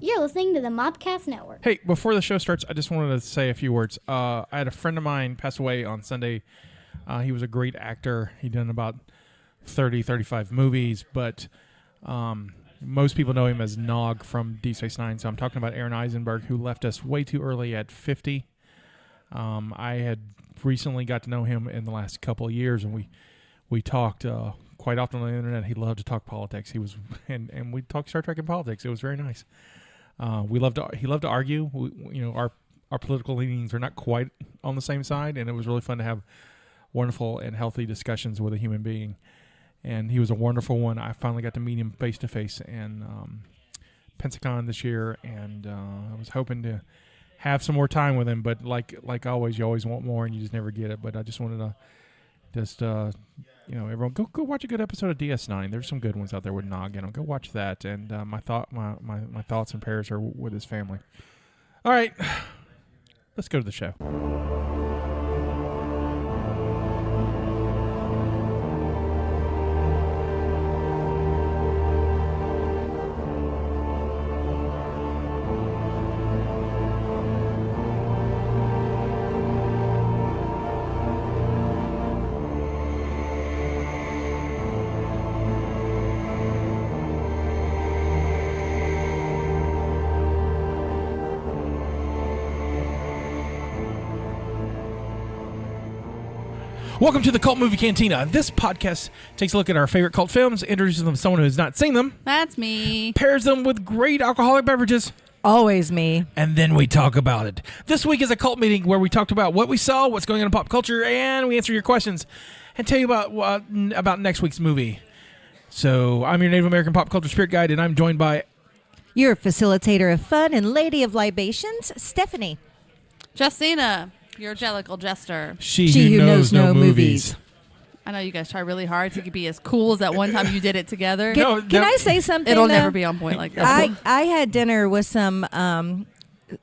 You're listening to the Mopcast Network. Hey, before the show starts, I just wanted to say a few words. I had a friend of mine pass away on Sunday. He was a great actor. He'd done about 30, 35 movies, but most people know him as Nog from Deep Space Nine. So I'm talking about Aaron Eisenberg, who left us way too early at 50. I had recently got to know him in the last couple of years, and we talked quite often on the internet. He loved to talk politics. He was, and we talked Star Trek and politics. It was very nice. He loved to argue. Our political leanings are not quite on the same side, and it was really fun to have wonderful and healthy discussions with a human being. And he was a wonderful one. I finally got to meet him face to face in Pensacon this year, and I was hoping to have some more time with him. But like always, you always want more, and you just never get it. But I just wanted to everyone go watch a good episode of DS9. There's some good ones out there with Nog in them. Go watch that. And my thoughts and prayers are with his family. All right, let's go to the show. Welcome to the Cult Movie Cantina. This podcast takes a look at our favorite cult films, introduces them to someone who has not seen them. That's me. Pairs them with great alcoholic beverages. Always me. And then we talk about it. This week is a cult meeting where we talked about what we saw, what's going on in pop culture, and we answer your questions and tell you about next week's movie. So I'm your Native American pop culture spirit guide, and I'm joined by Your facilitator of fun and lady of libations, Stephanie. Justina, your jellicle jester. She who knows no movies. I know you guys try really hard to be as cool as that one time you did it together. Can I say something? It'll though? never be on point like that. I had dinner with some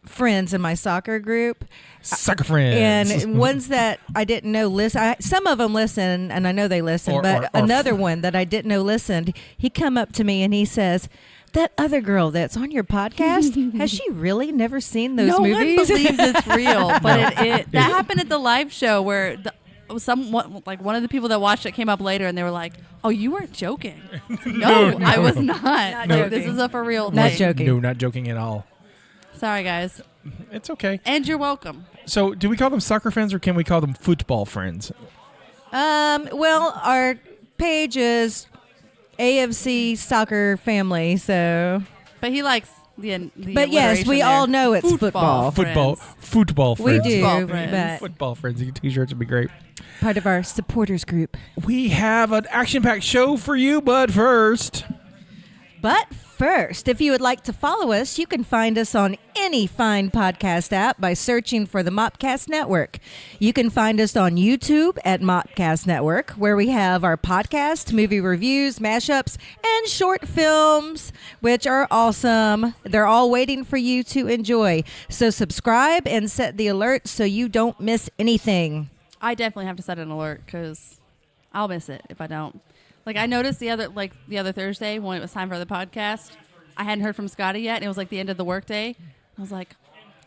friends in my soccer group. Soccer friends. And ones that I didn't know listen. Some of them listen, and I know they listen. But another one that I didn't know listened, he come up to me and he says, "That other girl that's on your podcast, has she really never seen those movies?" No one believes it's real, but that happened at the live show where one of the people that watched it came up later and they were like, "Oh, you weren't joking." No, I was not. No. This is a for real thing. Not joking. No, not joking at all. Sorry, guys. It's okay. And you're welcome. So, do we call them soccer friends or can we call them football friends? Well, our page is AFC Soccer Family, so. But he likes the But yes, we all know it's football. Football friends. We do. Friends. Football friends. T-shirts would be great. Part of our supporters group. We have an action-packed show for you, but first, if you would like to follow us, you can find us on any fine podcast app by searching for the Mopcast Network. You can find us on YouTube at Mopcast Network, where we have our podcast, movie reviews, mashups, and short films, which are awesome. They're all waiting for you to enjoy. So subscribe and set the alert so you don't miss anything. I definitely have to set an alert because I'll miss it if I don't. Like I noticed the other Thursday when it was time for the podcast, I hadn't heard from Scotty yet, and it was like the end of the workday. I was like,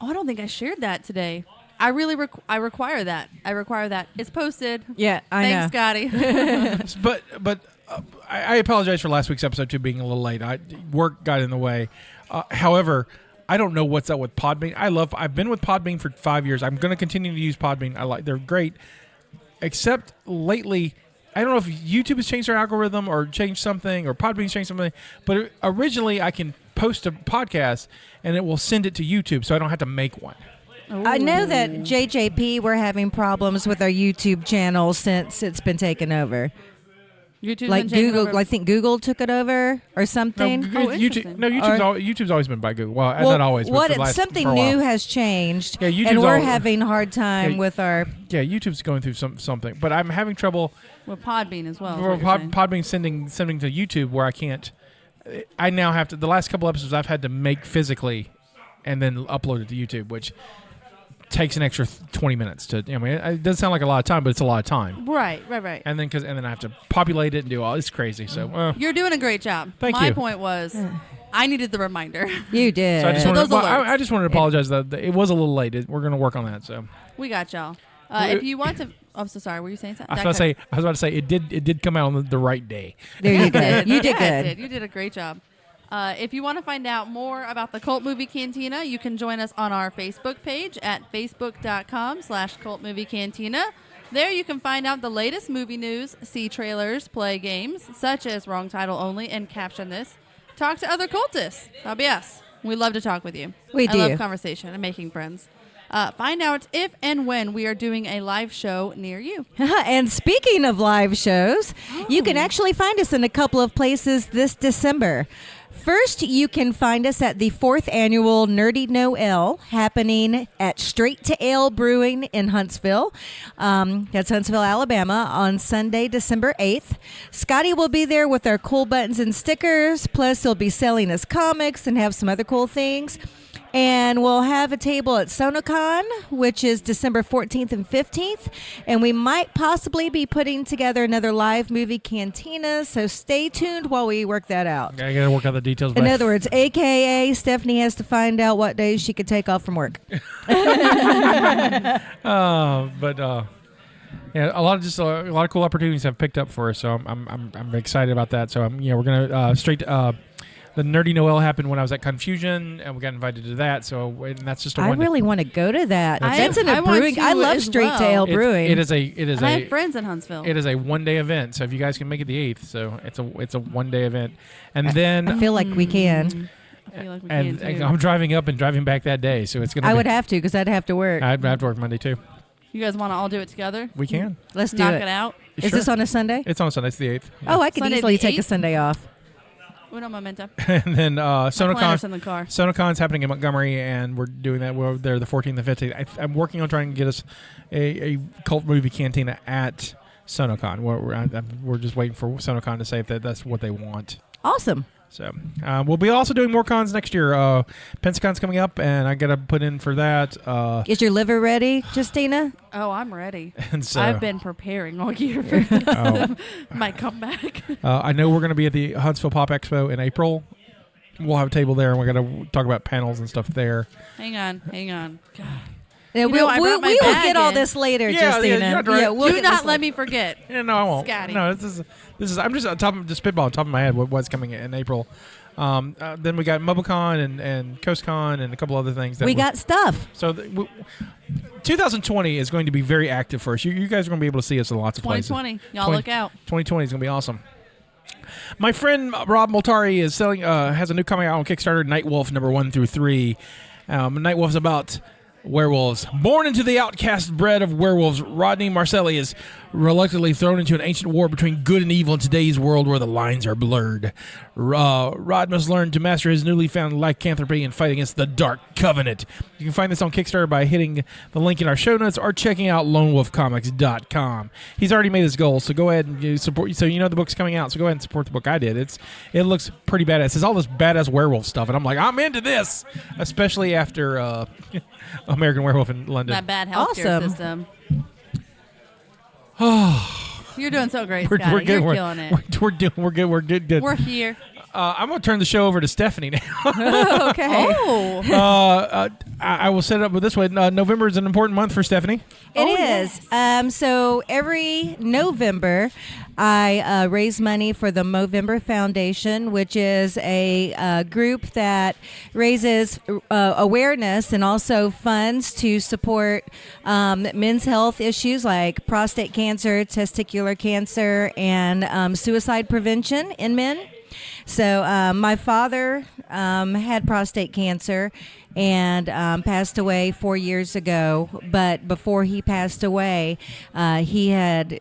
"Oh, I don't think I shared that today." I really I require that. It's posted. Yeah, Thanks, Scotty. but I apologize for last week's episode too being a little late. Work got in the way. However, I don't know what's up with Podbean. I've been with Podbean for 5 years. I'm going to continue to use Podbean. They're great, except lately. I don't know if YouTube has changed their algorithm or changed something or Podbean's changed something, but originally I can post a podcast and it will send it to YouTube, so I don't have to make one. Ooh. I know that JJP, we're having problems with our YouTube channel since it's been taken over. YouTube's like been Google, over. I think Google took it over or something. YouTube's always been by Google. Well, not always. But something new has changed, Yeah, and we're having a hard time with our. Yeah, YouTube's going through something, but I'm having trouble with Podbean as well. Podbean sending to YouTube where I can't. I now have to. The last couple episodes I've had to make physically, and then upload it to YouTube, which takes an extra 20 minutes to. I mean, it doesn't sound like a lot of time, but it's a lot of time. Right. And then I have to populate it and do all. It's crazy. So you're doing a great job. Thank you. My point was, I needed the reminder. You did. So I just wanted, those alerts. I just wanted to apologize that it was a little late. We're going to work on that. So We got y'all. If you want to, I'm so sorry. Were you saying something? I was about to say it did come out on the right day. There you go. You did Yeah, good. You did a great job. If you want to find out more about the Cult Movie Cantina, you can join us on our Facebook page at facebook.com/Cult Movie Cantina. There you can find out the latest movie news, see trailers, play games, such as Wrong Title Only and Caption This. Talk to other cultists. That'll be us. We love to talk with you. We do. I love conversation and making friends. Find out if and when we are doing a live show near you. And speaking of live shows, you can actually find us in a couple of places this December. First, you can find us at the 4th annual Nerdy Noel happening at Straight to Ale Brewing in Huntsville. That's Huntsville, Alabama, on Sunday, December 8th. Scotty will be there with our cool buttons and stickers. Plus, he'll be selling his comics and have some other cool things. And we'll have a table at SonoCon, which is December 14th and 15th. And we might possibly be putting together another live movie cantina. So stay tuned while we work that out. I got to work out the details. In other words, AKA Stephanie has to find out what days she could take off from work. Yeah, a lot of cool opportunities have picked up for us. So I'm excited about that. So we're gonna the Nerdy Noel happened when I was at Confusion, and we got invited to that. So and that's just a I one. really want to go to that. That's in I a want brewing. to I love as Straight to well. Ale Brewing. It is a And I have friends in Huntsville. It is a one-day event. So if you guys can make it the 8th, so it's a one-day event, and then I feel like we can. I feel like we and can too. I'm driving up and driving back that day, so it's gonna. I would have to because I'd have to work. I'd have to work Monday too. You guys want to all do it together? We can. Let's do Knock it. it out. Is Sure. this on a Sunday? It's on Sunday. It's the 8th. Oh, I could Sunday easily the take a 8th? Sunday off. Uno momento. And then Planner's SonoCon. in the car. SonoCon's happening in Montgomery, and we're doing that. We're there the 14th and 15th. I'm working on trying to get us a cult movie cantina at SonoCon. We're just waiting for SonoCon to say if that's what they want. Awesome. So we'll be also doing more cons next year. Pensacon's coming up, and I got to put in for that. Is your liver ready, Justina? Oh, I'm ready. And so I've been preparing all year for my comeback. I know we're going to be at the Huntsville Pop Expo in April. We'll have a table there, and we're going to talk about panels and stuff there. Hang on. God. Yeah, You know, I brought my we will bag get all in. this later, Yeah, Justina. yeah, you're right. we'll Do get not this let later. me forget. Yeah, no, I won't. Scotty. No, this is. I'm just on top of the spitball on top of my head. What's coming in April? Then we got MobileCon and CoastCon and a couple other things. That We got stuff. So 2020 is going to be very active for us. You guys are going to be able to see us in lots of places. 2020. Y'all look out. 2020 is going to be awesome. My friend Rob Moltari is selling. Has a new coming out on Kickstarter. Nightwolf number 1 through 3. Nightwolf's about werewolves. Born into the outcast bred of werewolves, Rodney Marcelli is reluctantly thrown into an ancient war between good and evil in today's world where the lines are blurred. Rod must learn to master his newly found lycanthropy and fight against the Dark Covenant. You can find this on Kickstarter by hitting the link in our show notes or checking out lonewolfcomics.com. He's already made his goal, so go ahead and support. So you know the book's coming out, so go ahead and support the book. I did. It looks pretty badass. It's all this badass werewolf stuff, and I'm like, I'm into this, especially after American Werewolf in London. That bad healthcare Awesome. system. You're doing so great, We're Scotty. good. You're killing it. We're good. We're good. We're here. I'm going to turn the show over to Stephanie now. Okay. Oh. I will set it up with this way. November is an important month for Stephanie. It is. So every November, I raise money for the Movember Foundation, which is a group that raises awareness and also funds to support men's health issues like prostate cancer, testicular cancer, and suicide prevention in men. So my father had prostate cancer and passed away 4 years ago. But before he passed away, he had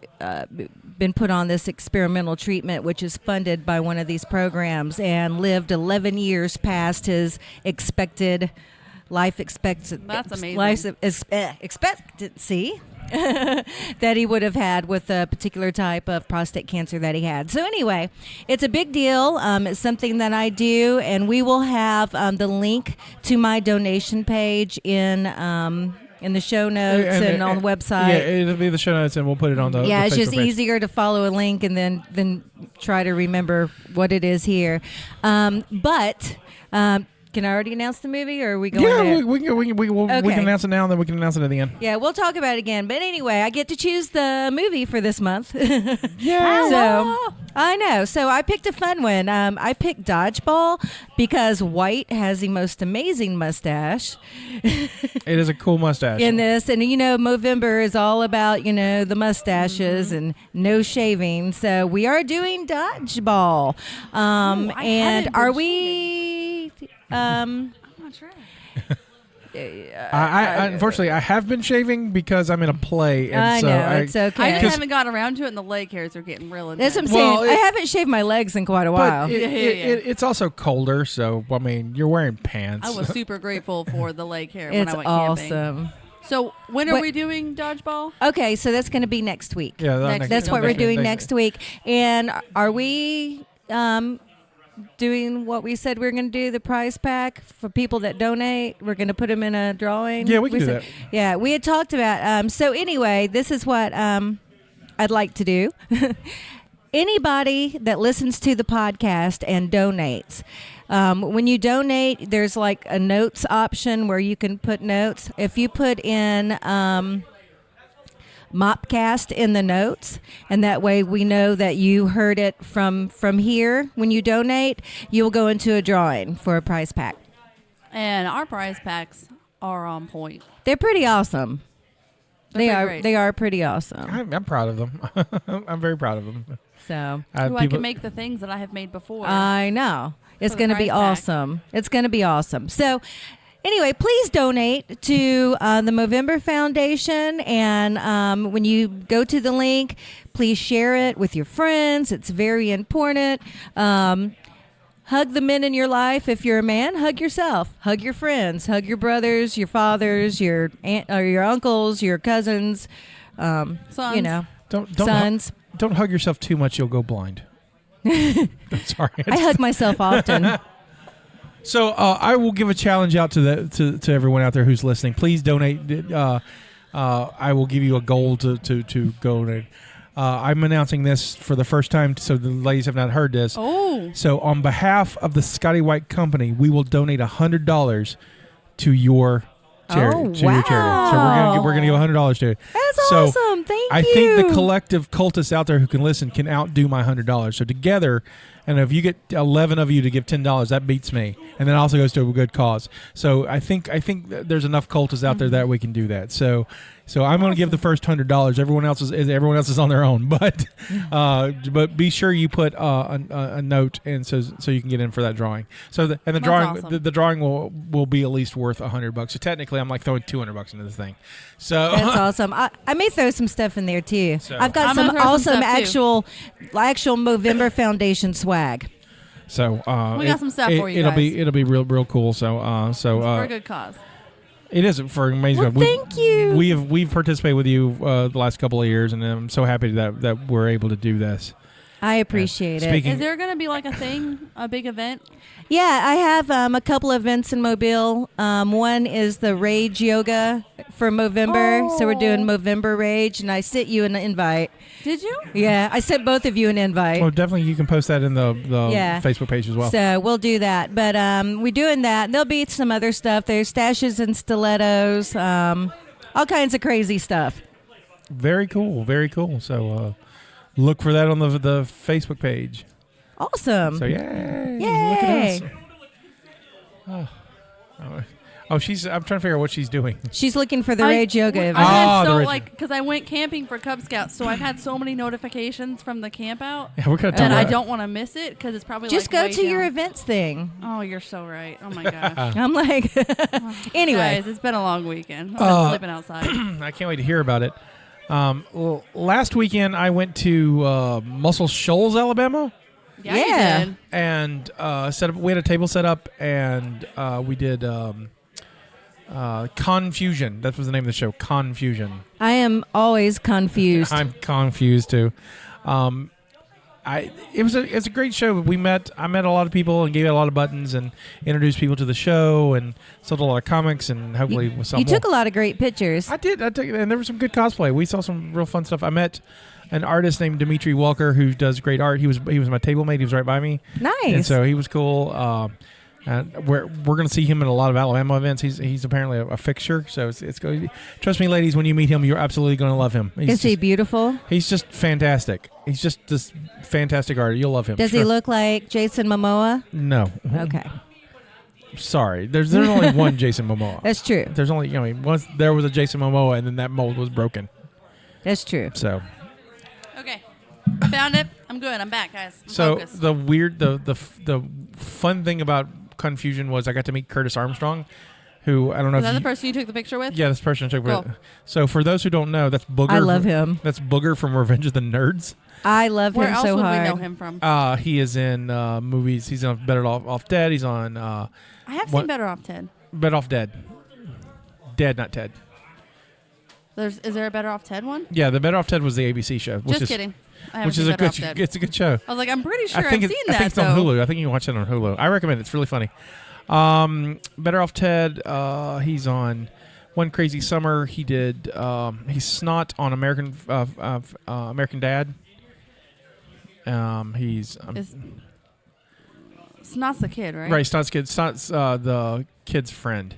been put on this experimental treatment, which is funded by one of these programs, and lived 11 years past his expected life expectancy. That's amazing. Expectancy. That he would have had with a particular type of prostate cancer that he had. So anyway, it's a big deal. It's something that I do, and we will have the link to my donation page in the show notes and on the website. Yeah, it'll be the show notes, and we'll put it on the. Yeah, the it's just Facebook page. easier to follow a link and then try to remember what it is here. But Can I already announce the movie, or are we going Yeah, there? we can announce it now, and then we can announce it at the end. Yeah, we'll talk about it again. But anyway, I get to choose the movie for this month. Yeah. So I know. So I picked a fun one. I picked Dodgeball because White has the most amazing mustache It is a cool mustache. in this. And, Movember is all about, the mustaches and no shaving. So we are doing Dodgeball. And are we... I'm not sure. I unfortunately I have been shaving because I'm in a play, and I so know, it's okay. I just 'Cause- haven't gotten around to it, and the leg hairs are getting real That's intense. what I'm saying. Well, I haven't shaved my legs in quite a while. But Yeah. it's also colder, so I mean you're wearing pants. I was super grateful for the leg hair when It's I went camping. awesome. So when are What- we doing Dodgeball? Okay, so that's going to be next week. Yeah, Next That's week, what we're okay. doing next week. And are we doing what we said we were going to do, the prize pack for people that donate? We're going to put them in a drawing? Yeah, we can do said- that. Yeah, we had talked about. So anyway, this is what I'd like to do. Anybody that listens to the podcast and donates, when you donate, there's like a notes option where you can put notes. If you put in Mopcast in the notes, and that way we know that you heard it from here. When you donate, you'll go into a drawing for a prize pack. And our prize packs are on point. They're pretty awesome. They're pretty great. They are pretty awesome. I'm proud of them. I'm very proud of them. So I can make the things that I have made before. I know. It's For the going to be prize pack. awesome. It's going to be awesome. So anyway, please donate to the Movember Foundation. And when you go to the link, please share it with your friends. It's very important. Hug the men in your life. If you're a man, hug yourself. Hug your friends. Hug your brothers, your fathers, your aunt, or your uncles, your cousins. Sons. Don't Sons. Don't hug yourself too much; you'll go blind. Sorry. I hug myself often. So I will give a challenge out to everyone out there who's listening. Please donate. I will give you a goal to donate. I'm announcing this for the first time, so the ladies have not heard this. Oh. So on behalf of the Scotty White Company, we will donate $100 to your charity. Oh, To your charity. So we're gonna give $100 to it. That's So awesome. Thank you. I think the collective cultists out there who can listen can outdo my $100. So together, and if you get 11 of you to give $10, that beats me, and then also goes to a good cause. So I think that there's enough cultists out there that we can do that. So I'm going to give the first $100. Everyone else is on their own, but be sure you put a note in so you can get in for that drawing. So the That's drawing awesome. the drawing will be at least worth $100. So technically, I'm like throwing $200 into this thing. So That's awesome. I may throw some stuff in there too. So- I've got I'm some gonna throw some awesome stuff, actual Movember Foundation swag. So We got some stuff for you It'll guys. be real cool. So for a good cause. it is for amazing. Well, thank you. We've participated with you the last couple of years, and I'm so happy that we're able to do this. I appreciate it. Speaking- Is there going to be like a big event? Yeah, I have a couple of events in Mobile. One is the Rage Yoga for Movember. So we're doing Movember Rage, and I sent you an invite. Did you? Yeah, I sent both of you an invite. Well, definitely you can post that in the Yeah. Facebook page as well. So we'll do that. But we're doing that. There'll be some other stuff. There's stashes and stilettos, all kinds of crazy stuff. Very cool, very cool. So look for that on the Facebook page. Awesome. So yay! Yay. Look at us. Oh, she's. I'm trying to figure out what she's doing. She's looking for the Rage Yoga I've event. had the so Rage- because I went camping for Cub Scouts, so I've had so many notifications from the camp out, Yeah, we're gonna talk and I about don't want to miss it because it's probably Just like go way to your down. events thing. Oh, you're so right. Oh my gosh. I'm like, anyway. Guys, it's been a long weekend. I've been sleeping outside. I can't wait to hear about it. Last weekend I went to Muscle Shoals, Alabama, Yeah, Yeah. you did. and set up. We had a table set up, and we did Confusion. That was the name of the show. Confusion. I am always confused. I'm confused too. It's a great show. I met a lot of people and gave out a lot of buttons and introduced people to the show and sold a lot of comics and hopefully with some You more. took a lot of great pictures. I did, and there was some good cosplay. We saw some real fun stuff. I met an artist named Dimitri Walker who does great art. He was my table mate. He was right by me, Nice. and so he was cool. We're going to see him in a lot of Alabama events. He's apparently a fixture. So it's going. Trust me, ladies, when you meet him, you're absolutely going to love him. Is he beautiful? He's just fantastic. He's just this fantastic artist. You'll love him. Does he look like Jason Momoa? No. Okay. Sorry, there's only one Jason Momoa. That's true. There's only once there was a Jason Momoa, and then that mold was broken. That's true. So. Okay. Found it. I'm good. I'm back, guys. I'm So focused. the fun thing about Confusion was I got to meet Curtis Armstrong, who I don't know Is if that you, the person you took the picture with? Yeah, this person I took. Cool. So for those who don't know, that's Booger. I love him. That's Booger from Revenge of the Nerds. I love Where him else so would hard. we know him from? He is in movies. He's on Better Off Dead. He's on I have what- seen Better Off Ted. Better Off Dead. Dead, not Ted. Is there a Better Off Ted one? Yeah, the Better Off Ted was the ABC show. Just kidding. I haven't Which seen is a Better good. Off Ted. It's a good show. I was like, I'm pretty sure I think I've it's, seen I that. think it's on though. Hulu. I think you can watch it on Hulu. I recommend it. It's really funny. Better Off Ted. He's on One Crazy Summer. He did. He's Snot on American Dad. He's Snot's the kid, right? right. Snot's kid. Snot's the kid's friend.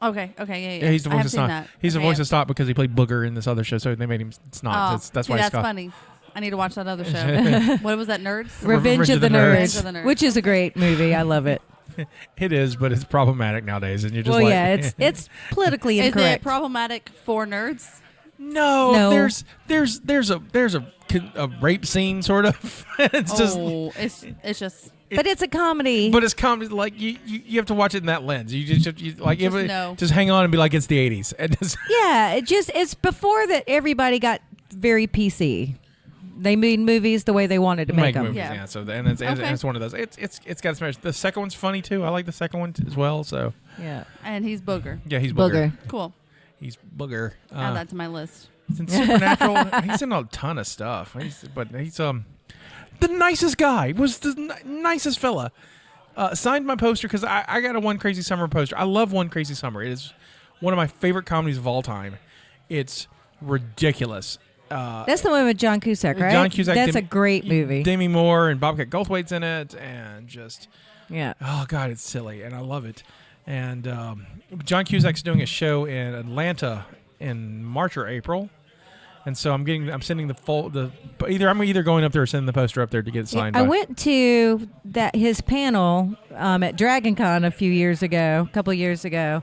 Okay. Yeah. Yeah, he's the I voice have of seen Snot. that. He's the Okay, voice yeah. of Snot because he played Booger in this other show, so they made him Snot. Oh, That's see, why that's Scott. funny. I need to watch that other show. What was that, Nerds? Revenge of the Revenge Nerds, of the Nerds. which is a great movie. I love it. It is, but it's problematic nowadays, and you're just Well, like, yeah, it's politically Is incorrect. it problematic for nerds? no. No. There's a rape scene sort of. It's just. It's just but it's a comedy. But it's comedy. Like you have to watch it in that lens. You just Just know. just hang on and be like it's the '80s. And just, yeah, it's before that everybody got very PC. They made movies the way they wanted to make them. movies, Yeah. yeah. So and it's one of those. It's got some. The second one's funny too. I like the second one as well. So Yeah. and he's Booger. yeah, he's Booger. Cool. He's Booger. Add that to my list. He's in Supernatural. He's in a ton of stuff. He's the nicest guy. Was the nicest fella. Signed my poster because I got a One Crazy Summer poster. I love One Crazy Summer. It is one of my favorite comedies of all time. It's ridiculous. That's the one with John Cusack, right? John Cusack. That's a great movie. Demi Moore and Bobcat Goldthwait's in it, and just Yeah. oh god, it's silly, and I love it. And John Cusack's doing a show in Atlanta in March or April, and so I'm sending I'm either going up there or sending the poster up there to get it signed. I by. went to his panel at DragonCon a couple of years ago.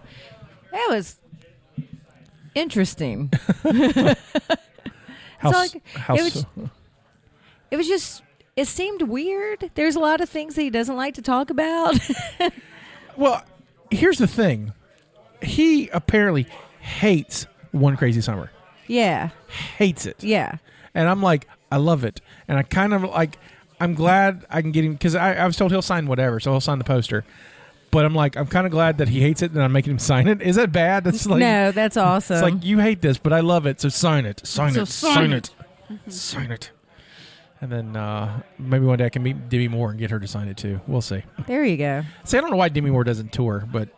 That was interesting. How, So, like, how it was- so- It was just, it seemed weird. There's a lot of things that he doesn't like to talk about. Well, here's the thing. He apparently hates One Crazy Summer. Yeah. Hates it. Yeah. And I'm like, I love it. And I kind of like, I'm glad I can get him, because I was told he'll sign whatever, so he'll sign the poster. But I'm like, I'm kind of glad that he hates it and I'm making him sign it. Is that bad? That's like, No, that's awesome. it's like, you hate this, but I love it, so sign it. Sign So it. sign Sign it. it. Sign it. And then maybe one day I can meet Demi Moore and get her to sign it too. We'll see. There you go. See, I don't know why Demi Moore doesn't tour, but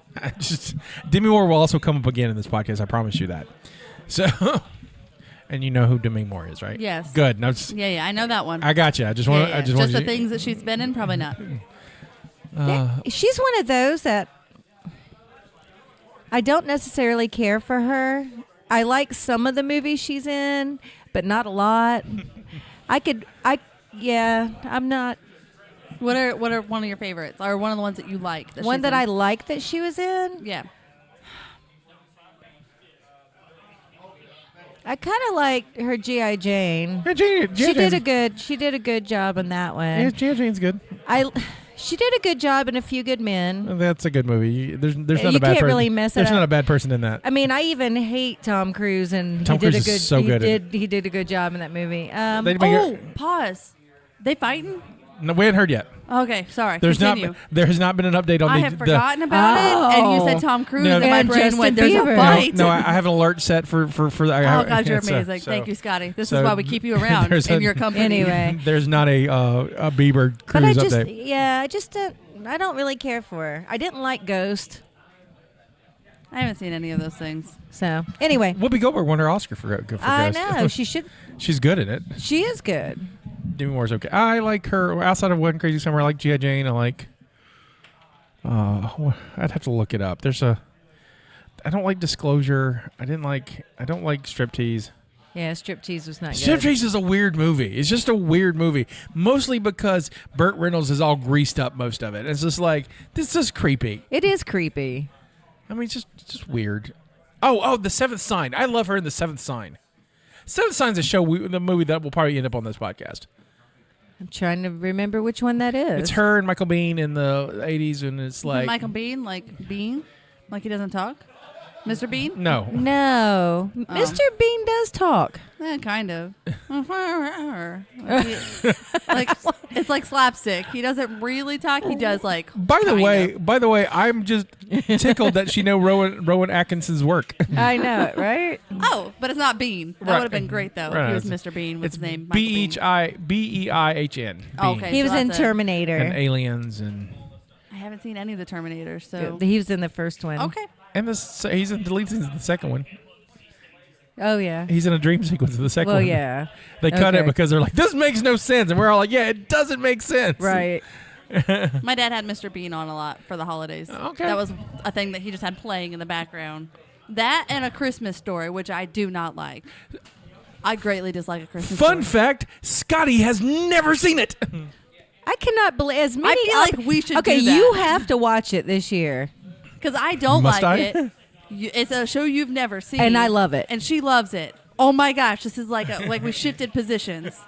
Demi Moore will also come up again in this podcast. I promise you that. So, and you know who Demi Moore is, right? Yes. Good. No, Yeah, I know that one. I got you. I just want. Yeah. I just Just want the things that she's been in, probably not. She's one of those that I don't necessarily care for her. I like some of the movies she's in, but not a lot. I'm not. What are one of your favorites, or one of the ones that you like? One that I like that she was in. Yeah. I kind of liked her G.I. Jane. She She did a good job in that one. Yeah, G.I. Jane's good. She did a good job in A Few Good Men. That's a good movie. There's not You a bad can't person. really mess it There's not up. a bad person in that. I mean, I even hate Tom Cruise, and Tom he did Cruise a good. is so good at He did a good job in that movie. They make her- Pause. They fighting? No, we hadn't heard yet. Okay, sorry. There has Continue. not been an update on I the. have forgotten about it, and you said Tom Cruise, No, and my and brain Justin went, "There's Bieber. a fight." No, I have an alert set for that. Oh God, you're So- amazing. so- Thank you, Scotty. This so is why we keep you around there's in a- your company. Anyway. There's not a Bieber But I Cruise just, update. I don't really care for her. I didn't like Ghost. I haven't seen any of those things. So anyway, Whoopi Goldberg won her Oscar for I Ghost. know she should. She's good in it. She is good. Demi Moore's okay. I like her outside of One Crazy Summer. I like G.I. Jane. I like I'd have to look it up. I don't like Disclosure. I don't like Striptease. Yeah, Striptease was not good. Striptease is a weird movie. It's just a weird movie. Mostly because Burt Reynolds is all greased up most of it. It's just like, this is creepy. It is creepy. I mean, it's just weird. Oh, The Seventh Sign. I love her in The Seventh Sign. Seventh Sign's the movie that will probably end up on this podcast. I'm trying to remember which one that is. It's her and Michael Biehn in the 80s, and it's like... Michael Biehn, like Bean? Like he doesn't talk? Mr. Bean? No. No. Mr. Bean does talk. Kind of. Like it's like slapstick. He doesn't really talk. He does like. By the way, I'm just tickled that she know Rowan Atkinson's work. I know it, right? Oh, but it's not Bean. That would have been great though. Right. If he was Mr. Bean with It's his name. Beihn. Oh, okay. He so was in that's it. Terminator. And Aliens and I haven't seen any of the Terminators, so He was in the first one. okay. he's in deleted scenes in the second one. Oh, yeah. He's in a dream sequence in the second Well, one. yeah. They cut it Okay. because they're like, this makes no sense, and we're all like, yeah, it doesn't make sense. Right. My dad had Mr. Bean on a lot for the holidays. Okay. That was a thing that he just had playing in the background. That and A Christmas Story, which I do not like. I greatly dislike A Christmas Story. Fun fact: Scotty has never seen it. I cannot believe as many. feel like we should Okay, do that. you have to watch it this year. Because I don't Must like I? it. It's a show you've never seen. And I love it. And she loves it. Oh my gosh, this is like like we shifted positions.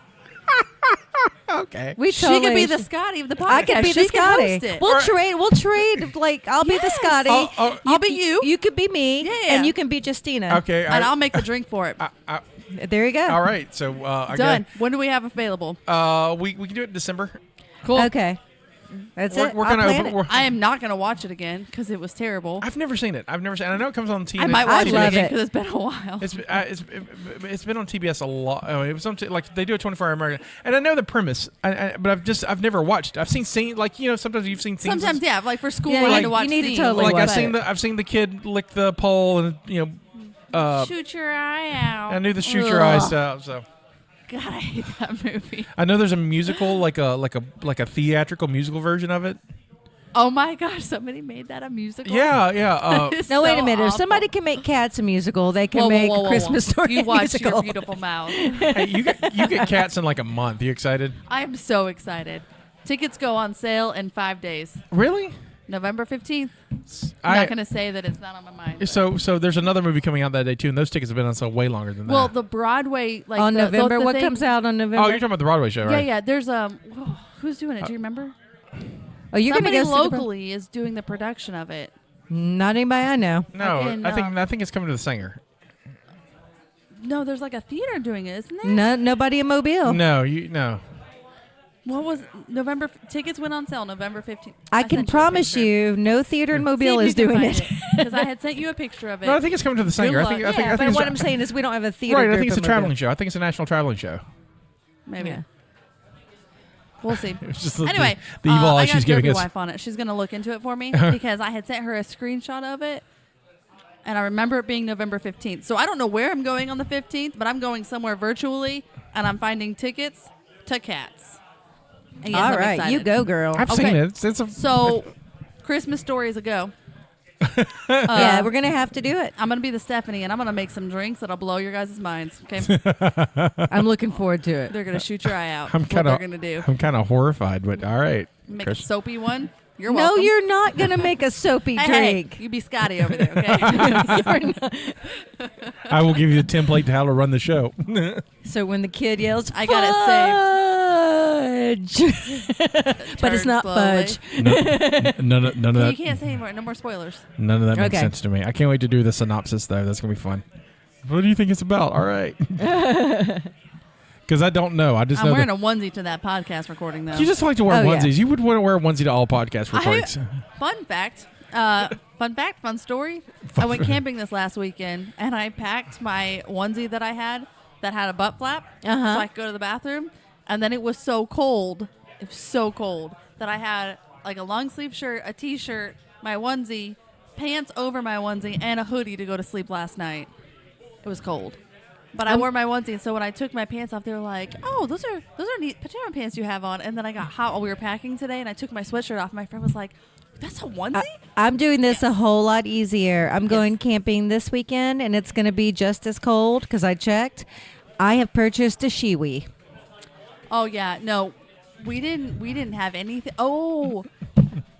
Okay. We She totally could be the Scotty of the podcast. I could be She the Scotty. host it. We'll trade. We'll trade. Like I'll be the Yes. Scotty. I'll be you. You could be me. Yeah. And you can be Justina. Okay. And I'll make the drink for it. There you go. all right. So I Done. When do we have available? guess, we can do it in December. Cool. Okay. That's it. We're I'll gonna plan open. it. We're, I am not going to watch it again because it was terrible. I've never seen it. I know it comes on TV. I might watch it love again it. because it's been a while. It's been on TBS a lot. It was on like they do a 24-hour American, and I know the premise. But I've never watched. I've seen scenes like sometimes you've seen scenes. Sometimes, yeah, like for school, Yeah, I like, had to watch you need to scenes. totally like watch I've seen the kid lick the pole and Shoot your eye out. I knew the shoot your eye Ugh. stuff. So God, I hate that movie. I know there's a musical like a theatrical musical version of it. Oh my gosh, somebody made that a musical? Yeah. It's No, wait a so minute. If awful. somebody can make Cats a musical, they can Whoa, make whoa, whoa, Christmas whoa. Story You a watch musical. your beautiful mouth. Hey, you get Cats in like a month. You excited? I am so excited. Tickets go on sale in 5 days. Really? November 15th. I'm not going to say that it's not on my mind. So there's another movie coming out that day too, and those tickets have been on sale way longer than that. Well, the Broadway, like on the, November. the What thing- comes out on November? oh, you're talking about the Broadway show, right? Yeah. There's who's doing it? Do you remember? Oh, you're going to Somebody go see the locally is doing the production of it. Not anybody I know. No, Fucking, I think it's coming to the Singer. No, there's like a theater doing it, isn't there? Nobody in Mobile. No. What was November? Tickets went on sale November 15th. I can promise you, no theater in Mobile is doing it. Because I had sent you a picture of it. No, I think it's coming to the Singer. I think luck. I think but it's what I'm saying is we don't have a theater. right. I group think it's a in traveling Mobile. show. I think it's a national traveling show. Maybe. Yeah. We'll see. It's just Anyway, the evil eye I she's got giving Derby us. wife on it. She's going to look into it for me because I had sent her a screenshot of it. And I remember it being November 15th. So I don't know where I'm going on the 15th, but I'm going somewhere virtually, and I'm finding tickets to Cats. And yes, All I'm right, excited. you go, girl. I've Okay. seen it. It's a So, Christmas Story is a go. Yeah, we're gonna have to do it. I'm going to be the Stephanie, and I'm going to make some drinks that'll blow your guys' minds. Okay? I'm looking forward to it. They're going to shoot your eye out. I'm What kind they're of going to do. I'm kind of horrified, but all right. Make Chris. a soapy one. You're No, welcome. you're not gonna make a soapy Hey, drink. you be Scotty over there, okay? I will give you the template to how to run the show. So when the kid yells, I got fudge, but it's Turn not slowly. fudge. None of You that. can't say anymore. No more spoilers. None of that makes Okay. sense to me. I can't wait to do the synopsis though. That's gonna be fun. What do you think it's about? All right. Because I don't know. I just I'm know wearing that a onesie to that podcast recording, though. you just like to wear Oh, yeah. onesies. You would want to wear a onesie to all podcast recordings. Fun fact. Fun story. I went camping this last weekend, and I packed my onesie that I had that had a butt flap, so I could go to the bathroom. And then it was so cold. It was so cold that I had like a long sleeve shirt, a t-shirt, my onesie, pants over my onesie, and a hoodie to go to sleep last night. It was cold. But I wore my onesie, and so when I took my pants off, they were like, "Oh, those are neat pajama pants you have on." And then I got hot while we were packing today, and I took my sweatshirt off. My friend was like, That's a onesie? I'm doing this a whole lot easier. I'm going camping this weekend, and it's going to be just as cold because I checked. I have purchased a shiwi. Oh, yeah. No, we didn't have anything. Oh,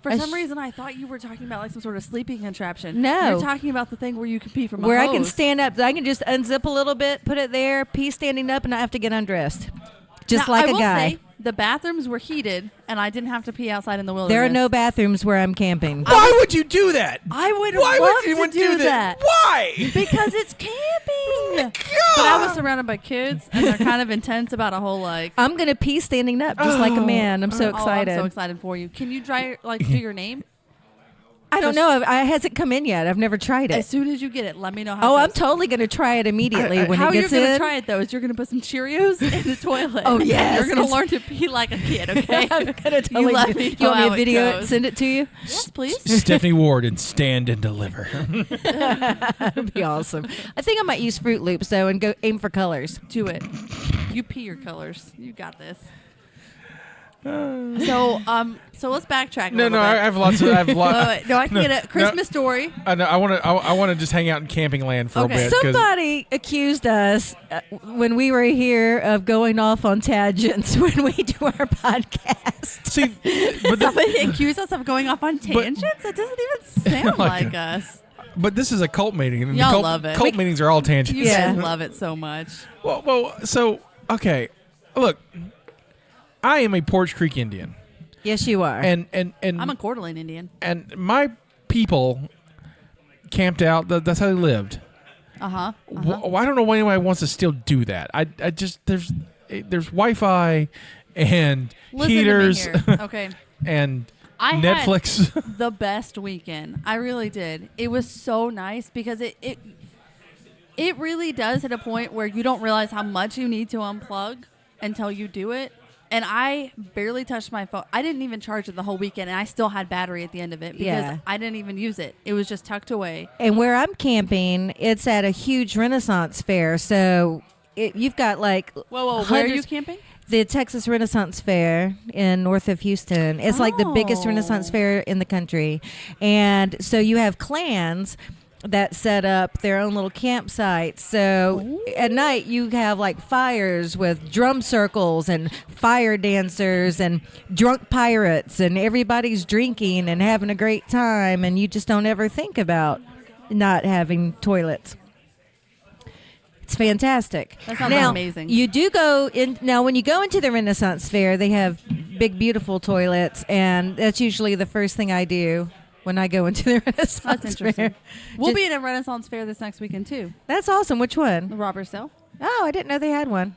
for some reason, I thought you were talking about like some sort of sleeping contraption. No. You're talking about the thing where you can pee from a Where I hose. can stand up. I can just unzip a little bit, put it there, pee standing up, and not have to get undressed. Just Now, like I a will guy. say, the bathrooms were heated, and I didn't have to pee outside in the wilderness. There are no bathrooms where I'm camping. Why would you do that? I would Why love would anyone to do that? that. Why? Because it's camping. But I was surrounded by kids, and they're kind of intense about a whole like. I'm going to pee standing up just like a man. I'm so excited. I'm so excited for you. Can you do your name? I don't know. It hasn't come in yet. I've never tried it. As soon as you get it, let me know how. Oh, it I'm goes. totally going to try it immediately when How it you're gets going in. to try it though is you're going to put some Cheerios in the toilet. Oh, yes. You're going to It's- learn to pee like a kid. Okay. I'm going to totally let do me it. You know want me how to it video it goes. and send it to you? Yes, please. Stephanie Warden, stand and deliver. That'd be awesome. I think I might use Fruit Loops, though, and go aim for colors. Do it. You pee your colors. You got this. So let's backtrack. No, a little I bit. have lots of. I have Wait, no, I can get a Christmas story. I want to just hang out in camping land for Okay. a bit. 'cause- Somebody accused us when we were here of going off on tangents when we do our podcast. See, but Somebody accused us of going off on tangents. That doesn't even sound Like like us. but this is a cult meeting. And Y'all cult, love it. Cult meetings are all tangents. You Yeah. guys love it so much. Well, so okay, look, I am a Porch Creek Indian, Yes, you are. and I'm a Coeur d'Alene Indian. and my people camped out. That's how they lived. Uh-huh. I don't know why anybody wants to still do that. I just there's Wi-Fi and Listen heaters to me here. Okay. and I had Netflix. the best weekend. I really did. It was so nice because it really does hit a point where you don't realize how much you need to unplug until you do it. And I barely touched my phone. I didn't even charge it the whole weekend, and I still had battery at the end of it because Yeah. I didn't even use it. It was just tucked away. And where I'm camping, it's at a huge Renaissance fair. So you've got like Whoa, where are you hundreds- camping? The Texas Renaissance Fair in north of Houston. It's like the biggest Renaissance fair in the country. And so you have clans that set up their own little campsites. So at night you have like fires with drum circles and fire dancers and drunk pirates, and everybody's drinking and having a great time, and you just don't ever think about not having toilets. It's fantastic. That sounds now, amazing. You do go in now when you go into the Renaissance Fair, they have big beautiful toilets, and that's usually the first thing I do when I go into the Renaissance That's interesting. Fair. We'll Just- be at a Renaissance fair this next weekend too. That's awesome. Which The one? Robert Sale. Oh, I didn't know they had one.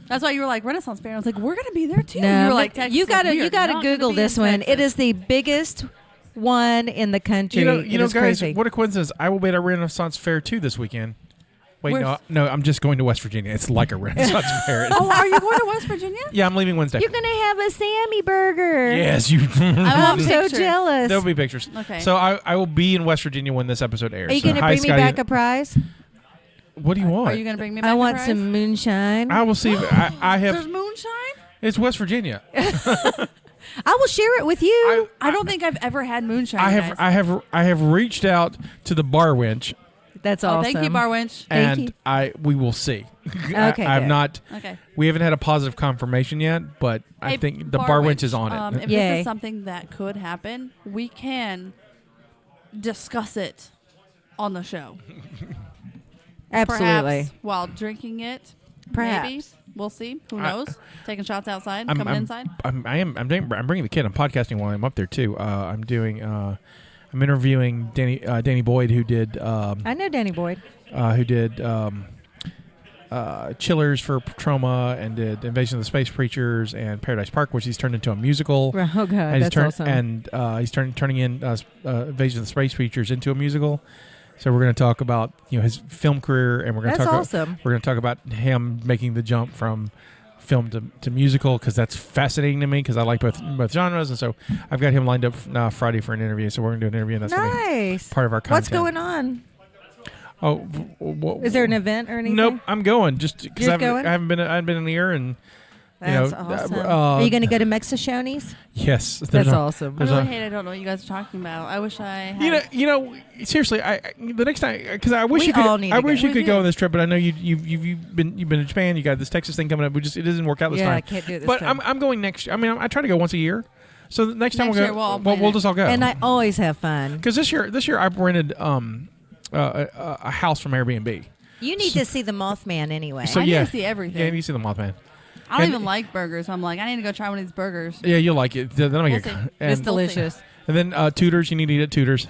That's why you were like Renaissance fair. I was like, we're gonna be there too. No, you were like, but Texas, you gotta we you are gotta not gonna Google be this in one. It Texas. is the biggest one in the country. You know, It is guys, crazy. what a coincidence! I will be at a Renaissance fair too this weekend. Wait, Where's- no, I'm just going to West Virginia. It's like a Renaissance fair. Oh, are you going to West Virginia? Yeah, I'm leaving Wednesday. You're gonna have a Sammy burger. Yes, you. I I'm want so pictures. jealous. There'll be pictures. Okay. So I will be in West Virginia when this episode airs. Are you So gonna hi, bring me Scotty. back a prize? What do you want? Are you gonna bring me back I a want prize? some moonshine. I will see. I There's have. moonshine? It's West Virginia. I will share it with you. I don't think I've ever had moonshine. I have reached out to the bar wench, That's Oh, awesome. thank you, Bar Winch. Thank and you. we will see. Okay, I've good. not. Okay. We haven't had a positive confirmation yet, but I Hey, think the bar wench is on it. If this Yay. is something that could happen, we can discuss it on the show. Absolutely. Perhaps while drinking it. Perhaps. Maybe. We'll see. Who I- knows? Taking shots outside, I'm coming inside. I'm bringing the kid. I'm podcasting while I'm up there too. I'm doing. I'm interviewing Danny Boyd, who did I know Danny Boyd. Chillers for Trauma and did Invasion of the Space Preachers and Paradise Park, which he's turned into a musical. Oh God, and that's awesome. And he's turning in Invasion of the Space Preachers into a musical. So we're going to talk about his film career, and we're going to That's talk awesome. we're going to talk about him making the jump from film to musical, because that's fascinating to me, because I like both genres. And so I've got him lined up Friday for an interview. So we're going to do an interview, and that's going to Nice. be part of our content. What's going on? Oh, Is there an event or anything? Nope, I'm going just because You're I going? haven't been in the air, and That's awesome. Are you going to go to Mexishoni's? Yes, That's awesome. I there's really a- hate I don't know what you guys are talking about. I wish I had. You know, seriously, the next time, because I wish We you could, all need I to go. wish you We could do. go on this trip, but I know you've been to Japan. You got this Texas thing coming up. It doesn't work out this Yeah, time. I can't do it this but time. I'm going next. I mean, I try to go once a year. So the next time Next we'll year go. we'll all plan We'll it. just all go. And I always have fun. Because this year I rented a house from Airbnb. You need to see the Mothman anyway. So I need yeah, to see everything. Yeah, you see the Mothman. I don't and- even like burgers. So I'm like, I need to go try one of these burgers. Yeah, you'll like it. Then I'll make We'll it. see. And, It's delicious. and then Tutors. You need to eat at Tutors.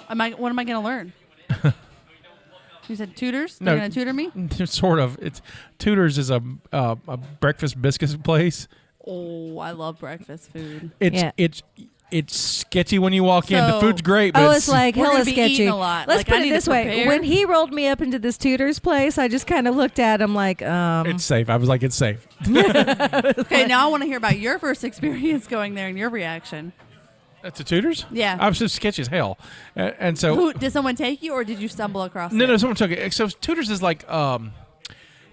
What am I going to learn? You said tutors? No. They're going to tutor me? Sort of. It's Tutors is a breakfast biscuit place. Oh, I love breakfast food. It's sketchy when you walk in. The So- food's great, but Oh, it's like We're hella gonna be sketchy. eating a lot. Let's Like, put I it need to this way: prepare. when he rolled me up into this tutor's place, I just kind of looked at him like, it's safe. I was like, it's safe. Okay, now I want to hear about your first experience going there and your reaction. To Tutors? Yeah. I was just sketchy as hell, and so Who, did someone take you, or did you stumble across it? no, someone took it. So Tutors is like,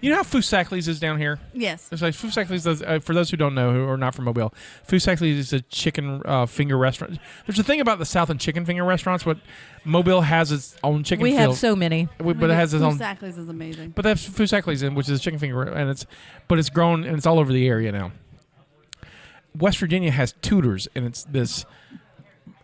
you know how Fusakli's is down here. Yes. It's like Fusakli's. For those who don't know, who are not from Mobile, Fusakli's is a chicken finger restaurant. There's a thing about the South and chicken finger restaurants, but Mobile has its own chicken. we field, have so many. but it has its own. Fusakli's is amazing. But that's Fusakli's in, which is a chicken finger, and it's grown and it's all over the area now. West Virginia has Tutors, and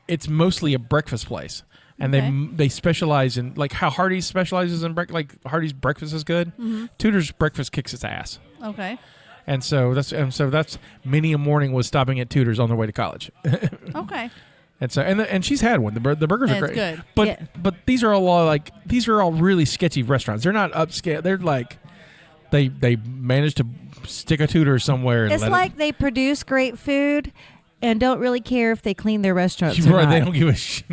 it's mostly a breakfast place, and Okay. they specialize in like how Hardee's specializes in like Hardee's breakfast is good. Mm-hmm. Tutors breakfast kicks its ass, Okay. and so that's many a morning was stopping at Tutors on their way to college, Okay. and so and she's had one. The burgers And are it's great, good. but Yeah. but these are all really sketchy restaurants. They're not upscale. They're like they managed to stick a Tutor somewhere. And It's let like they produce great food and don't really care if they clean their restaurants it, or right, not. they don't give a shit.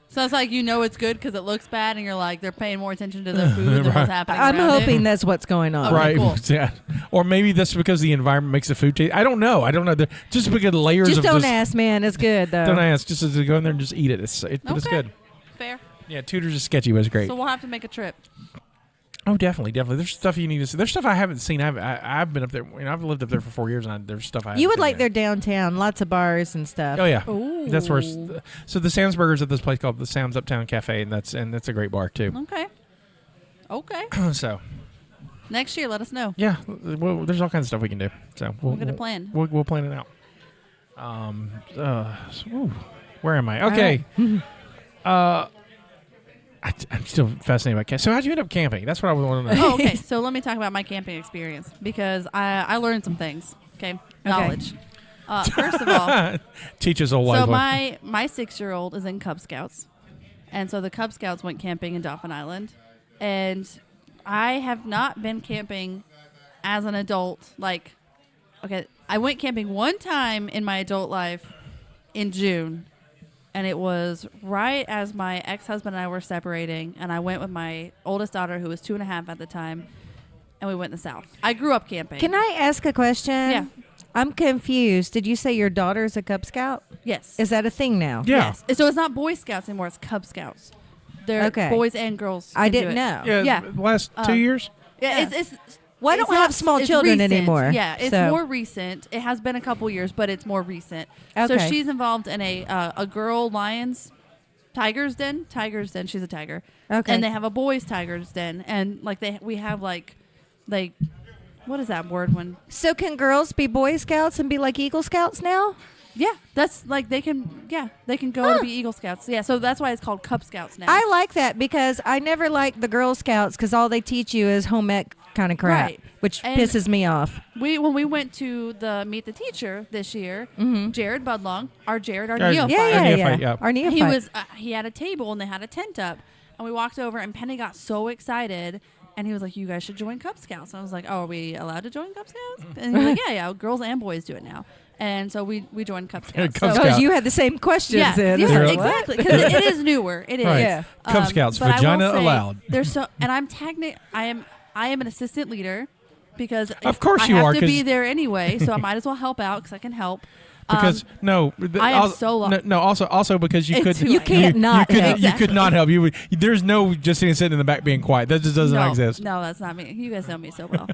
So it's like it's good because it looks bad, and you're like they're paying more attention to their food than Right. what's happening. I'm around hoping it. that's what's going on. Okay, Right, cool. yeah, or maybe that's because the environment makes the food taste. I don't know. Just because layers Just of don't ask, man. It's good though. Don't ask. Just to go in there and just eat it. But it's Okay. good. Fair. Yeah, Tutors is sketchy, but it's great. So we'll have to make a trip. Oh, definitely. There's stuff you need to see. There's stuff I haven't seen. I've been up there. I've lived up there for 4 years, and there's stuff I. You would haven't like seen their downtown, lots of bars and stuff. Oh yeah, Ooh. that's where. So the Sam's Burgers at this place called the Sam's Uptown Cafe, and that's a great bar too. Okay. Okay. So Next year, let us know. yeah, well, there's all kinds of stuff we can do. So We'll get a plan. We'll plan it out. Where am I? Okay. I'm still fascinated by camping. So how'd you end up camping? That's what I want to know. Oh, okay. So let me talk about my camping experience because I learned some things. Okay. Knowledge. First of all, Teach us old so life. my 6-year-old is in Cub Scouts, and so the Cub Scouts went camping in Dauphin Island, and I have not been camping as an adult. Like, okay, I went camping one time in my adult life in June, and it was right as my ex-husband and I were separating, and I went with my oldest daughter, who was 2.5 at the time, and we went in the South. I grew up camping. Can I ask a question? Yeah. I'm confused. Did you say your daughter's a Cub Scout? Yes. Is that a thing now? Yeah. Yes. So it's not Boy Scouts anymore. It's Cub Scouts. They're Okay. boys and girls. I can do didn't it. know. Yeah. Yeah. The last 2 years. Yeah, Yeah. it's Well, I it's don't have not- small it's children recent. anymore, Yeah, it's so- more recent. It has been a couple years, but it's more recent. So Okay. she's involved in a girl lions tiger's den. She's a tiger. Okay. And they have a boys tiger's den, and like we have like what is that word when? So can girls be Boy Scouts and be like Eagle Scouts now? Yeah, that's like they can go to be Eagle Scouts. Yeah, so that's why it's called Cub Scouts now. I like that because I never liked the Girl Scouts because all they teach you is home ec kind of crap, Right. which And- pisses me off. When we went to the Meet the Teacher this year, Jared Budlong, our Yeah, neophyte, neophyte, yeah. Our neophyte. he was he had a table and they had a tent up, and we walked over and Penny got so excited. And he was like, "You guys should join Cub Scouts." And I was like, "Oh, are we allowed to join Cub Scouts?" And he was like, "Yeah, girls and boys do it now." And so we joined Cub Scouts. Cub So- Scout. Because you had the same questions yeah, then. yeah, You're like, exactly. Because it is newer. It is. Right. Yeah. Cub Scouts, but I will vagina say, allowed. There's so, and I'm I am an assistant leader because Of course I you have are, to 'cause- be there anyway, so I might as well help out because I can help. Because I am so lost. No, also because you It's could too You late. can't not help. You could not help. You would. There's no just sitting in the back being quiet. That just does not exist. No, that's not me. You guys know me so well.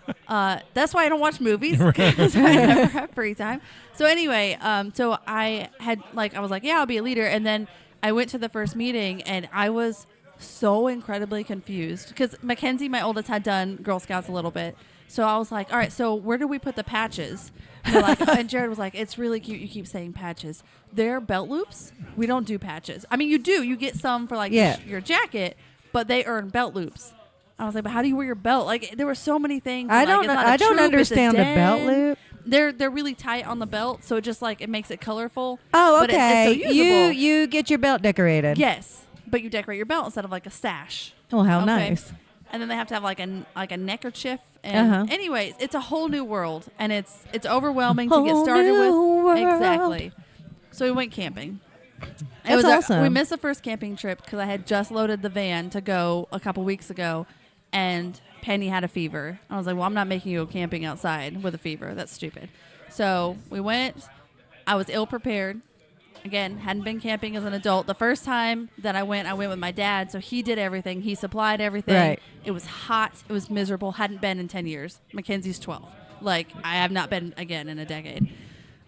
That's why I don't watch movies, because I never have free time. So anyway, so I had I was like, yeah, I'll be a leader. And then I went to the first meeting and I was so incredibly confused because Mackenzie, my oldest, had done Girl Scouts a little bit. So I was like, all right, so where do we put the patches? And Jared was like, it's really cute. You keep saying patches. They're belt loops. We don't do patches. I mean, you do. You get some for your jacket, but they earn belt loops. I was like, but how do you wear your belt? There were so many things. I don't understand the belt loop. They're really tight on the belt, so it makes it colorful. Oh, but okay. it's still usable. You get your belt decorated. Yes, but you decorate your belt instead of a sash. Oh, how Okay. nice. And then they have to have a neckerchief. And anyways, it's a whole new world, and it's overwhelming to get started with. World. Exactly. So we went camping. That's awesome. We missed the first camping trip because I had just loaded the van to go a couple weeks ago, and Penny had a fever. I was like, well, I'm not making you go camping outside with a fever. That's stupid. So we went. I was ill prepared. Again, hadn't been camping as an adult. The first time that I went with my dad, so he did everything. He supplied everything. Right. It was hot. It was miserable. Hadn't been in 10 years. Mackenzie's 12. I have not been again in a decade. I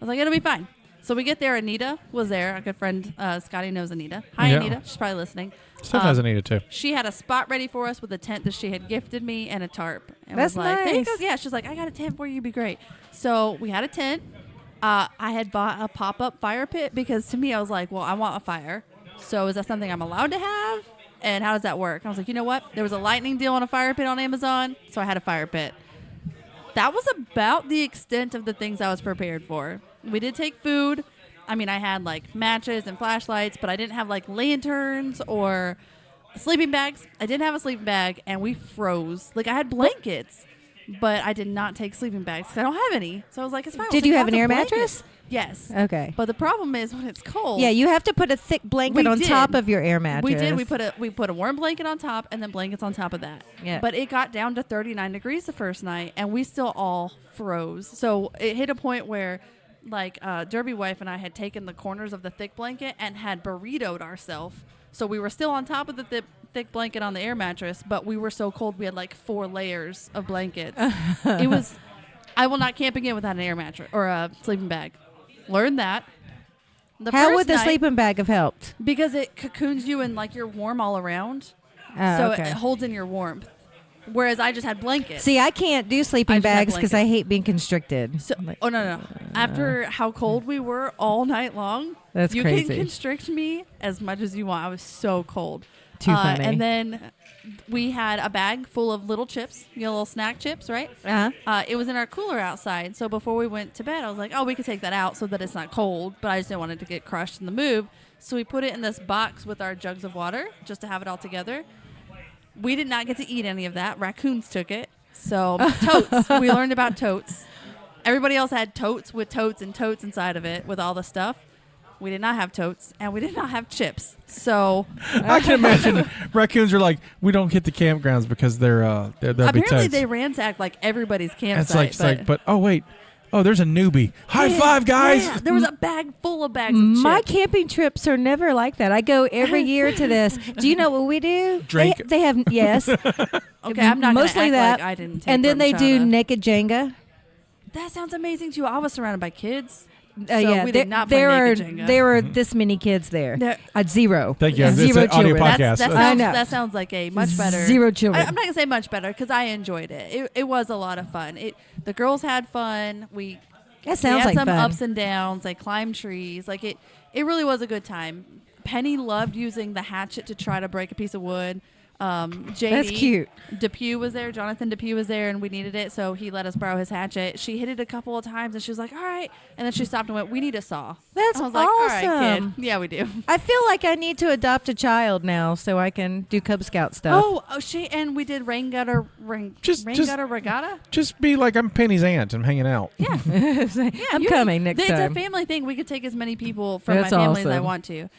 was like, it'll be fine. So we get there. Anita was there. A good friend, Scotty, knows Anita. Hi, Yeah. Anita. She's probably listening. Steph has Anita too. She had a spot ready for us with a tent that she had gifted me and a tarp. And That's was like, nice. Yeah, she's like, I got a tent for you. You'd be great. So we had a tent. I had bought a pop-up fire pit because to me, I was like, well, I want a fire. So is that something I'm allowed to have? And how does that work? I was like, you know what? There was a lightning deal on a fire pit on Amazon, so I had a fire pit. That was about the extent of the things I was prepared for. We did take food. I mean, I had matches and flashlights, but I didn't have lanterns or sleeping bags. I didn't have a sleeping bag, and we froze. I had blankets. But I did not take sleeping bags because I don't have any. So I was like, it's fine. Did you have an air mattress? Yes. Okay. But the problem is when it's cold. Yeah, you have to put a thick blanket on top of your air mattress. We did. We put a warm blanket on top and then blankets on top of that. Yeah. But it got down to 39 degrees the first night and we still all froze. So it hit a point where Derby wife and I had taken the corners of the thick blanket and had burritoed ourselves. So we were still on top of the thick blanket on the air mattress, but we were so cold we had 4 layers of blankets. It was. I will not camp again without an air mattress or a sleeping bag. Learn that. How would the sleeping bag have helped? Because it cocoons you and you're warm all around, so it holds in your warmth. Whereas I just had blankets. See, I can't do sleeping bags because I blankets. hate being constricted. So, no. After how cold we were all night long, That's you crazy. can constrict me as much as you want. I was so cold. Too funny. And then we had a bag full of little chips, little snack chips, right? Uh-huh. It was in our cooler outside. So before we went to bed, I was like, oh, we could take that out so that it's not cold. But I just didn't want it to get crushed in the move. So we put it in this box with our jugs of water just to have it all together. We did not get to eat any of that. Raccoons took it. So totes. We learned about totes. Everybody else had totes with totes and totes inside of it with all the stuff. We did not have totes, and we did not have chips. So I can imagine raccoons are we don't hit the campgrounds because they're apparently they ransacked everybody's campsite. But oh wait, there's a newbie. High five, guys! Yeah, there was a bag full of bags of chips. My camping trips are never like that. I go every year to this. Do you know what we do? Drink. They have yes. Okay, I'm not mostly gonna that. act I didn't. Take And then they do horchata. naked Jenga. That sounds amazing too. I was surrounded by kids. Yeah, we did not play naked Jenga. there are this many kids there. Zero. Thank you. It's Zero an audio children. podcast. That I know. sounds like a much better. Zero children. I'm not gonna say much better because I enjoyed it. It was a lot of fun. The girls had fun. That sounds had like some fun. ups and downs. They climbed trees. It really was a good time. Penny loved using the hatchet to try to break a piece of wood. JD, That's cute. Depew was there. Jonathan Depew was there, and we needed it, so he let us borrow his hatchet. She hit it a couple of times, and she was like, all right. And then she stopped and went, we need a saw. That's I was like, all awesome. right, kid. Yeah, we do. I feel like I need to adopt a child now so I can do Cub Scout stuff. And we did rain gutter regatta. Just be like I'm Penny's aunt. I'm hanging out. Yeah. I'm coming next It's time. a family thing. We could take as many people from That's my family as I awesome. want to.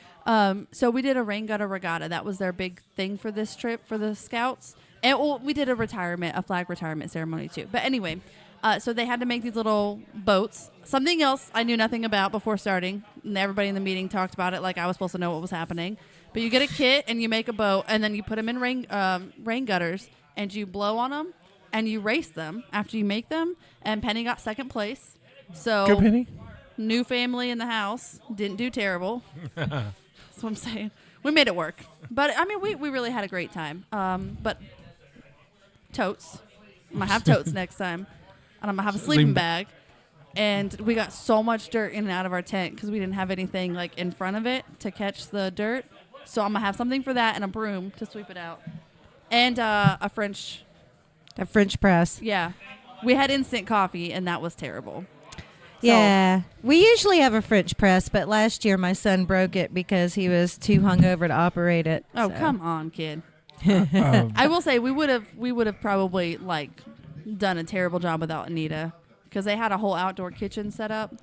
So we did a rain gutter regatta. That was their big thing for this trip for the scouts. And we did a flag retirement ceremony too. But anyway, So they had to make these little boats. Something else I knew nothing about before starting. And everybody in the meeting talked about it like I was supposed to know what was happening. But you get a kit and you make a boat, and then you put them in rain gutters, and you blow on them, and you race them after you make them. And Penny got second place. So Go Penny. New family in the house. Didn't do terrible. That's what I'm saying. We made it work. But, I mean, we really had a great time. But totes. I'm going to have totes next time. And I'm going to have a sleeping bag. And we got so much dirt in and out of our tent because we didn't have anything, like, in front of it to catch the dirt. So I'm going to have something for that and a broom to sweep it out. And a French press. Yeah. We had instant coffee, and that was terrible. Yeah. We usually have a French press, but last year my son broke it because he was too hungover to operate it. Oh, so. come on, kid. I will say we would have probably like done a terrible job without Anita because they had a whole outdoor kitchen set up.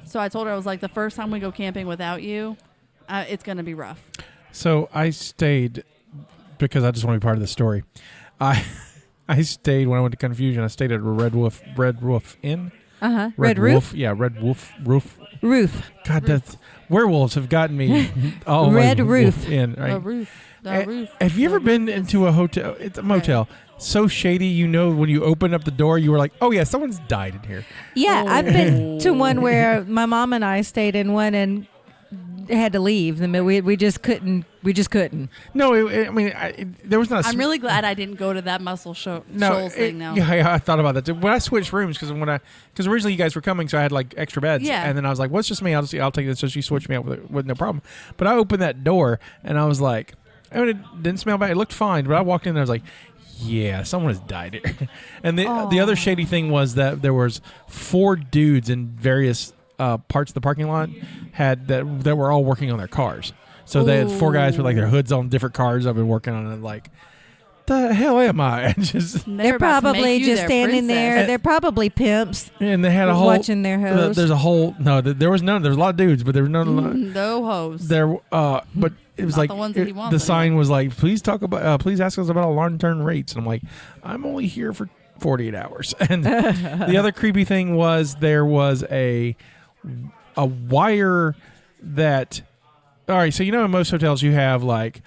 So I told her, I was like, the first time we go camping without you, it's going to be rough. So I stayed because I just want to be part of the story. I stayed when I went to Confusion. I stayed at a Red Roof Inn. Uh-huh. Red Roof? Yeah, Red Wolf Roof. Roof. God, that's werewolves have gotten me all Red my Roof in. Right? The roof. Have you ever been into a hotel? It's a motel. Right. So shady, you know, when you open up the door, you were like, "Oh yeah, someone's died in here." Yeah, I've been to one where my mom and I stayed in one and had to leave. We just couldn't. No, there was not. I'm really glad I didn't go to that Shoals thing now. Yeah, I thought about that too. When I switched rooms, because originally you guys were coming, so I had like extra beds. Yeah. And then I was like, "Well, it's just me. I'll take this." So she switched me out with no problem. But I opened that door and I was like, it didn't smell bad. It looked fine. But I walked in and I was like, yeah, someone has died here. And the other shady thing was that there was 4 dudes in various parts of the parking lot that were all working on their cars. So they had 4 guys with like their hoods on different cars. I've been working on it. Like, the hell am I? They're probably just standing there. They're probably pimps. And they had a whole watching their hoes. There's a whole there was none. There was a lot of dudes, but there was none. No hoes. There, but it was Not like the ones that he wants the sign was like, please ask us about our long-term rates. And I'm like, I'm only here for 48 hours. And the other creepy thing was there was a wire that. All right, so in most hotels you have like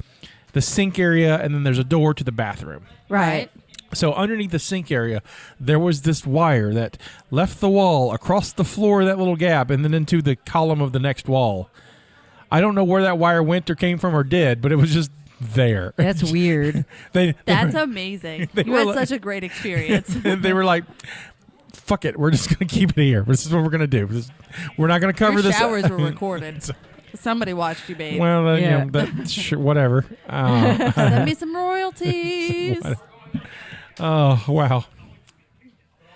the sink area and then there's a door to the bathroom. Right. So underneath the sink area, there was this wire that left the wall across the floor of that little gap and then into the column of the next wall. I don't know where that wire went or came from or did, but it was just there. That's weird. That's amazing. You had such a great experience. They were like, fuck it, we're just going to keep it here. This is what we're going to do. We're not going to cover Your this. showers were recorded. Somebody watched you, babe. Well, whatever. Send me some royalties. Oh, wow.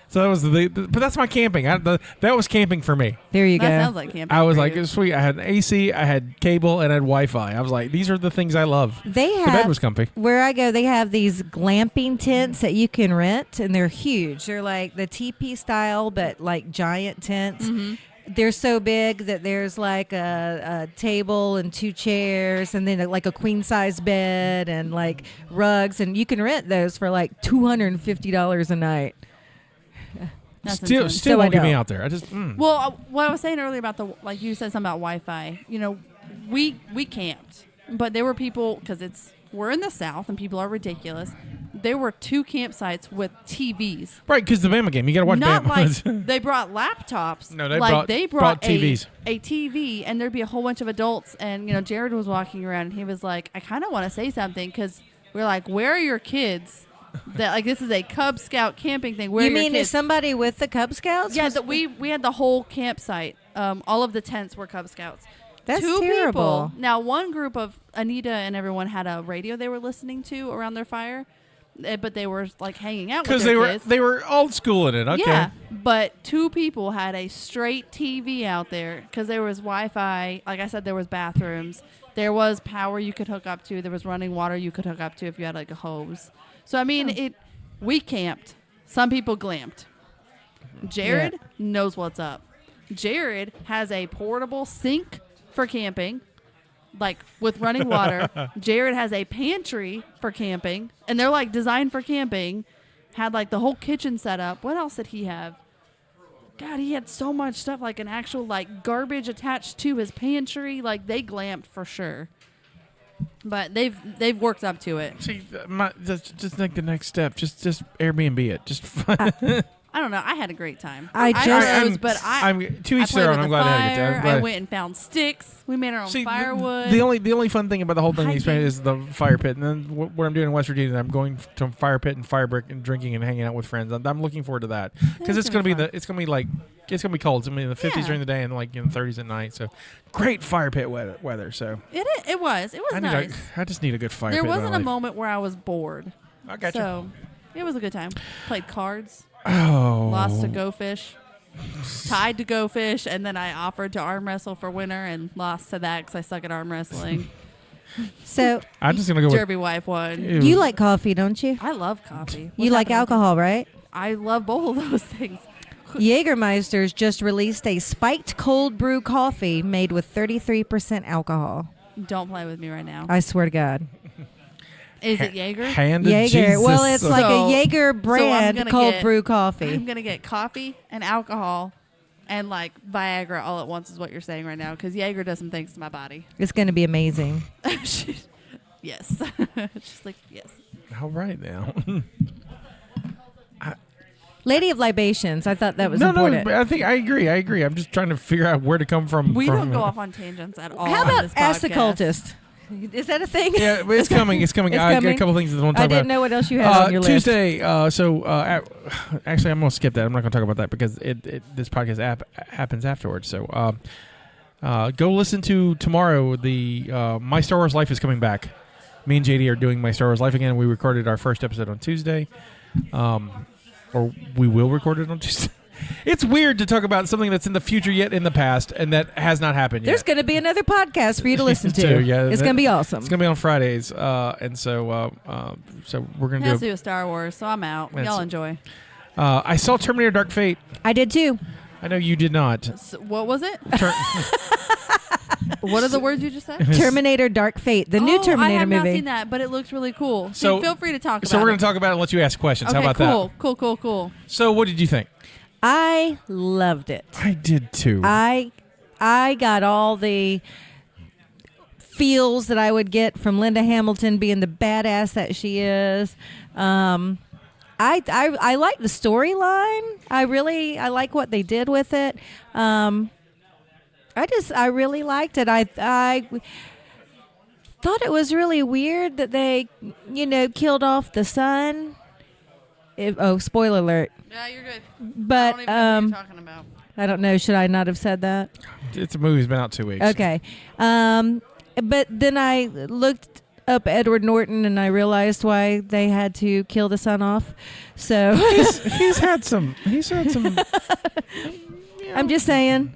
So that was but that's my camping. That was camping for me. There you go. That sounds like camping. I was like, it was sweet. I had an AC, I had cable, and I had Wi-Fi. I was like, these are the things I love. The bed was comfy. Where I go, they have these glamping tents that you can rent, and they're huge. They're like the teepee style, but like giant tents. Mm-hmm. They're so big that there's like a table and 2 chairs and then like a queen size bed and like rugs. And you can rent those for like $250 a night. Still won't get me out there. I just Well, what I was saying earlier about like you said something about Wi-Fi. We camped, but there were people because we're in the South and people are ridiculous. There were 2 campsites with TVs. Right, because the Bama game, you got to watch Not Bama. like they brought laptops. No, they brought TVs. A TV, and there'd be a whole bunch of adults. And Jared was walking around, and he was like, "I kind of want to say something," because we're like, "Where are your kids?" That like this is a Cub Scout camping thing. Where you are your mean kids? Somebody with the Cub Scouts? Yeah, we had the whole campsite. All of the tents were Cub Scouts. That's 2 terrible. people. Now, one group of Anita and everyone had a radio they were listening to around their fire, but they were like hanging out with their kids. they were old school in it. Okay. Yeah, but 2 people had a straight TV out there because there was Wi-Fi. Like I said, there was bathrooms. There was power you could hook up to. There was running water you could hook up to if you had like a hose. So I mean, we camped. Some people glamped. Jared knows what's up. Jared has a portable sink for camping, like with running water. Jared has a pantry for camping, and they're like designed for camping. Had like the whole kitchen set up. What else did he have? God, he had so much stuff, like an actual like garbage attached to his pantry. Like they glamped for sure. But they've worked up to it. See, just like the next step. Just Airbnb it. Just I don't know. I had a great time. I'm to each I their played own. with I'm the glad I had a fire. good time. I went and found sticks. We made our own firewood. The only fun thing about the whole thing Hiking. experience is the fire pit. And then what I'm doing in West Virginia is I'm going to fire pit and fire brick and drinking and hanging out with friends. I'm looking forward to that because it's gonna be cold. It's gonna be cold. It's gonna be in the 50s during the day and like 30s at night. So great fire pit weather. So it was nice. I just need a good fire There pit. wasn't a moment where I was bored. I got you. So it was a good time. Played cards. Oh. Lost to Go Fish. Tied to Go Fish, and then I offered to arm wrestle for winner and lost to that because I suck at arm wrestling. So I'm just gonna go Derby wife won. you like coffee, don't you? I love coffee. You like alcohol, right? I love both of those things. Jägermeister's just released a spiked cold brew coffee made with 33% alcohol. Don't play with me right now. I swear to God. Is it Jaeger? Hand of Jaeger. Jesus. Well, it's like So- a Jaeger I'm brand gonna cold get- brew coffee. I'm going to get coffee and alcohol and like Viagra all at once is what you're saying right now because Jaeger does some things to my body. It's going to be amazing. Yes. Just like, yes. All right now. Lady of Libations. I thought that was No, important. but I think I agree. I'm just trying to figure out where to come from. We don't go off on tangents at all. How on about this Ask the podcast. Cultist? Is that a thing? Yeah, but it's coming. It's coming. It's I got a coming? couple things that I want to I talk about. didn't know what else you had on your list. Tuesday. Actually, I'm going to skip that. I'm not going to talk about that because this podcast happens afterwards. So go listen to tomorrow. The My Star Wars Life is coming back. Me and JD are doing My Star Wars Life again. We recorded our first episode on Tuesday. Or we will record it on Tuesday. It's weird to talk about something that's in the future yet in the past and that has not happened yet. There's going to be another podcast for you to listen to. Yeah, it's going to be awesome. It's going to be on Fridays. And so we're going It has to to do with Star Wars, so I'm out. Y'all enjoy. I saw Terminator Dark Fate. I did too. I know you did not. So, what was it? What are the words you just said? Terminator Dark Fate, the new Terminator I have movie. not seen that, but it looked really cool. So- Feel free to talk about it. So we're going to talk about it and let you ask questions. Okay, How about that? Cool. So what did you think? I loved it. I did too. I got all the feels that I would get from Linda Hamilton being the badass that she is. I like the storyline. I like what they did with it. I really liked it. I thought it was really weird that they, killed off the son. Spoiler alert. Yeah, you're good. But I don't even know what you're talking about. I don't know. Should I not have said that? It's a movie that's been out 2 weeks. Okay. But then I looked up Edward Norton and I realized why they had to kill the son off. So He's had some. I'm just saying.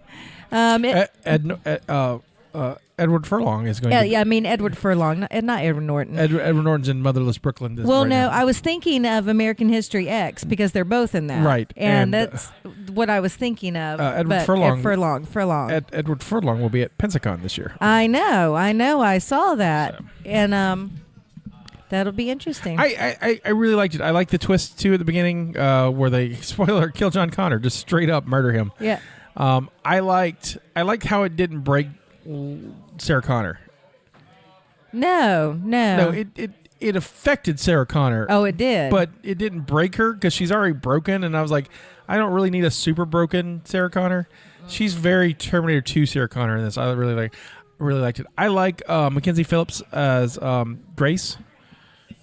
Edward Furlong is going. Yeah, I mean Edward Furlong, not Edward Norton. Edward Norton's in Motherless Brooklyn. Well, right no, now. I was thinking of American History X because they're both in that. Right, And and, that's what I was thinking of. Edward but Furlong. Edward Furlong will be at Pensacon this year. I know. I saw that. So. And that'll be interesting. I really liked it. I liked the twist too at the beginning where they spoiler kill John Connor, just straight up murder him. Yeah. I liked how it didn't break Sarah Connor. No. It affected Sarah Connor. Oh, it did. But it didn't break her because she's already broken. And I was like, I don't really need a super broken Sarah Connor. She's very Terminator 2 Sarah Connor in this. I really liked it. I like Mackenzie Phillips as Grace.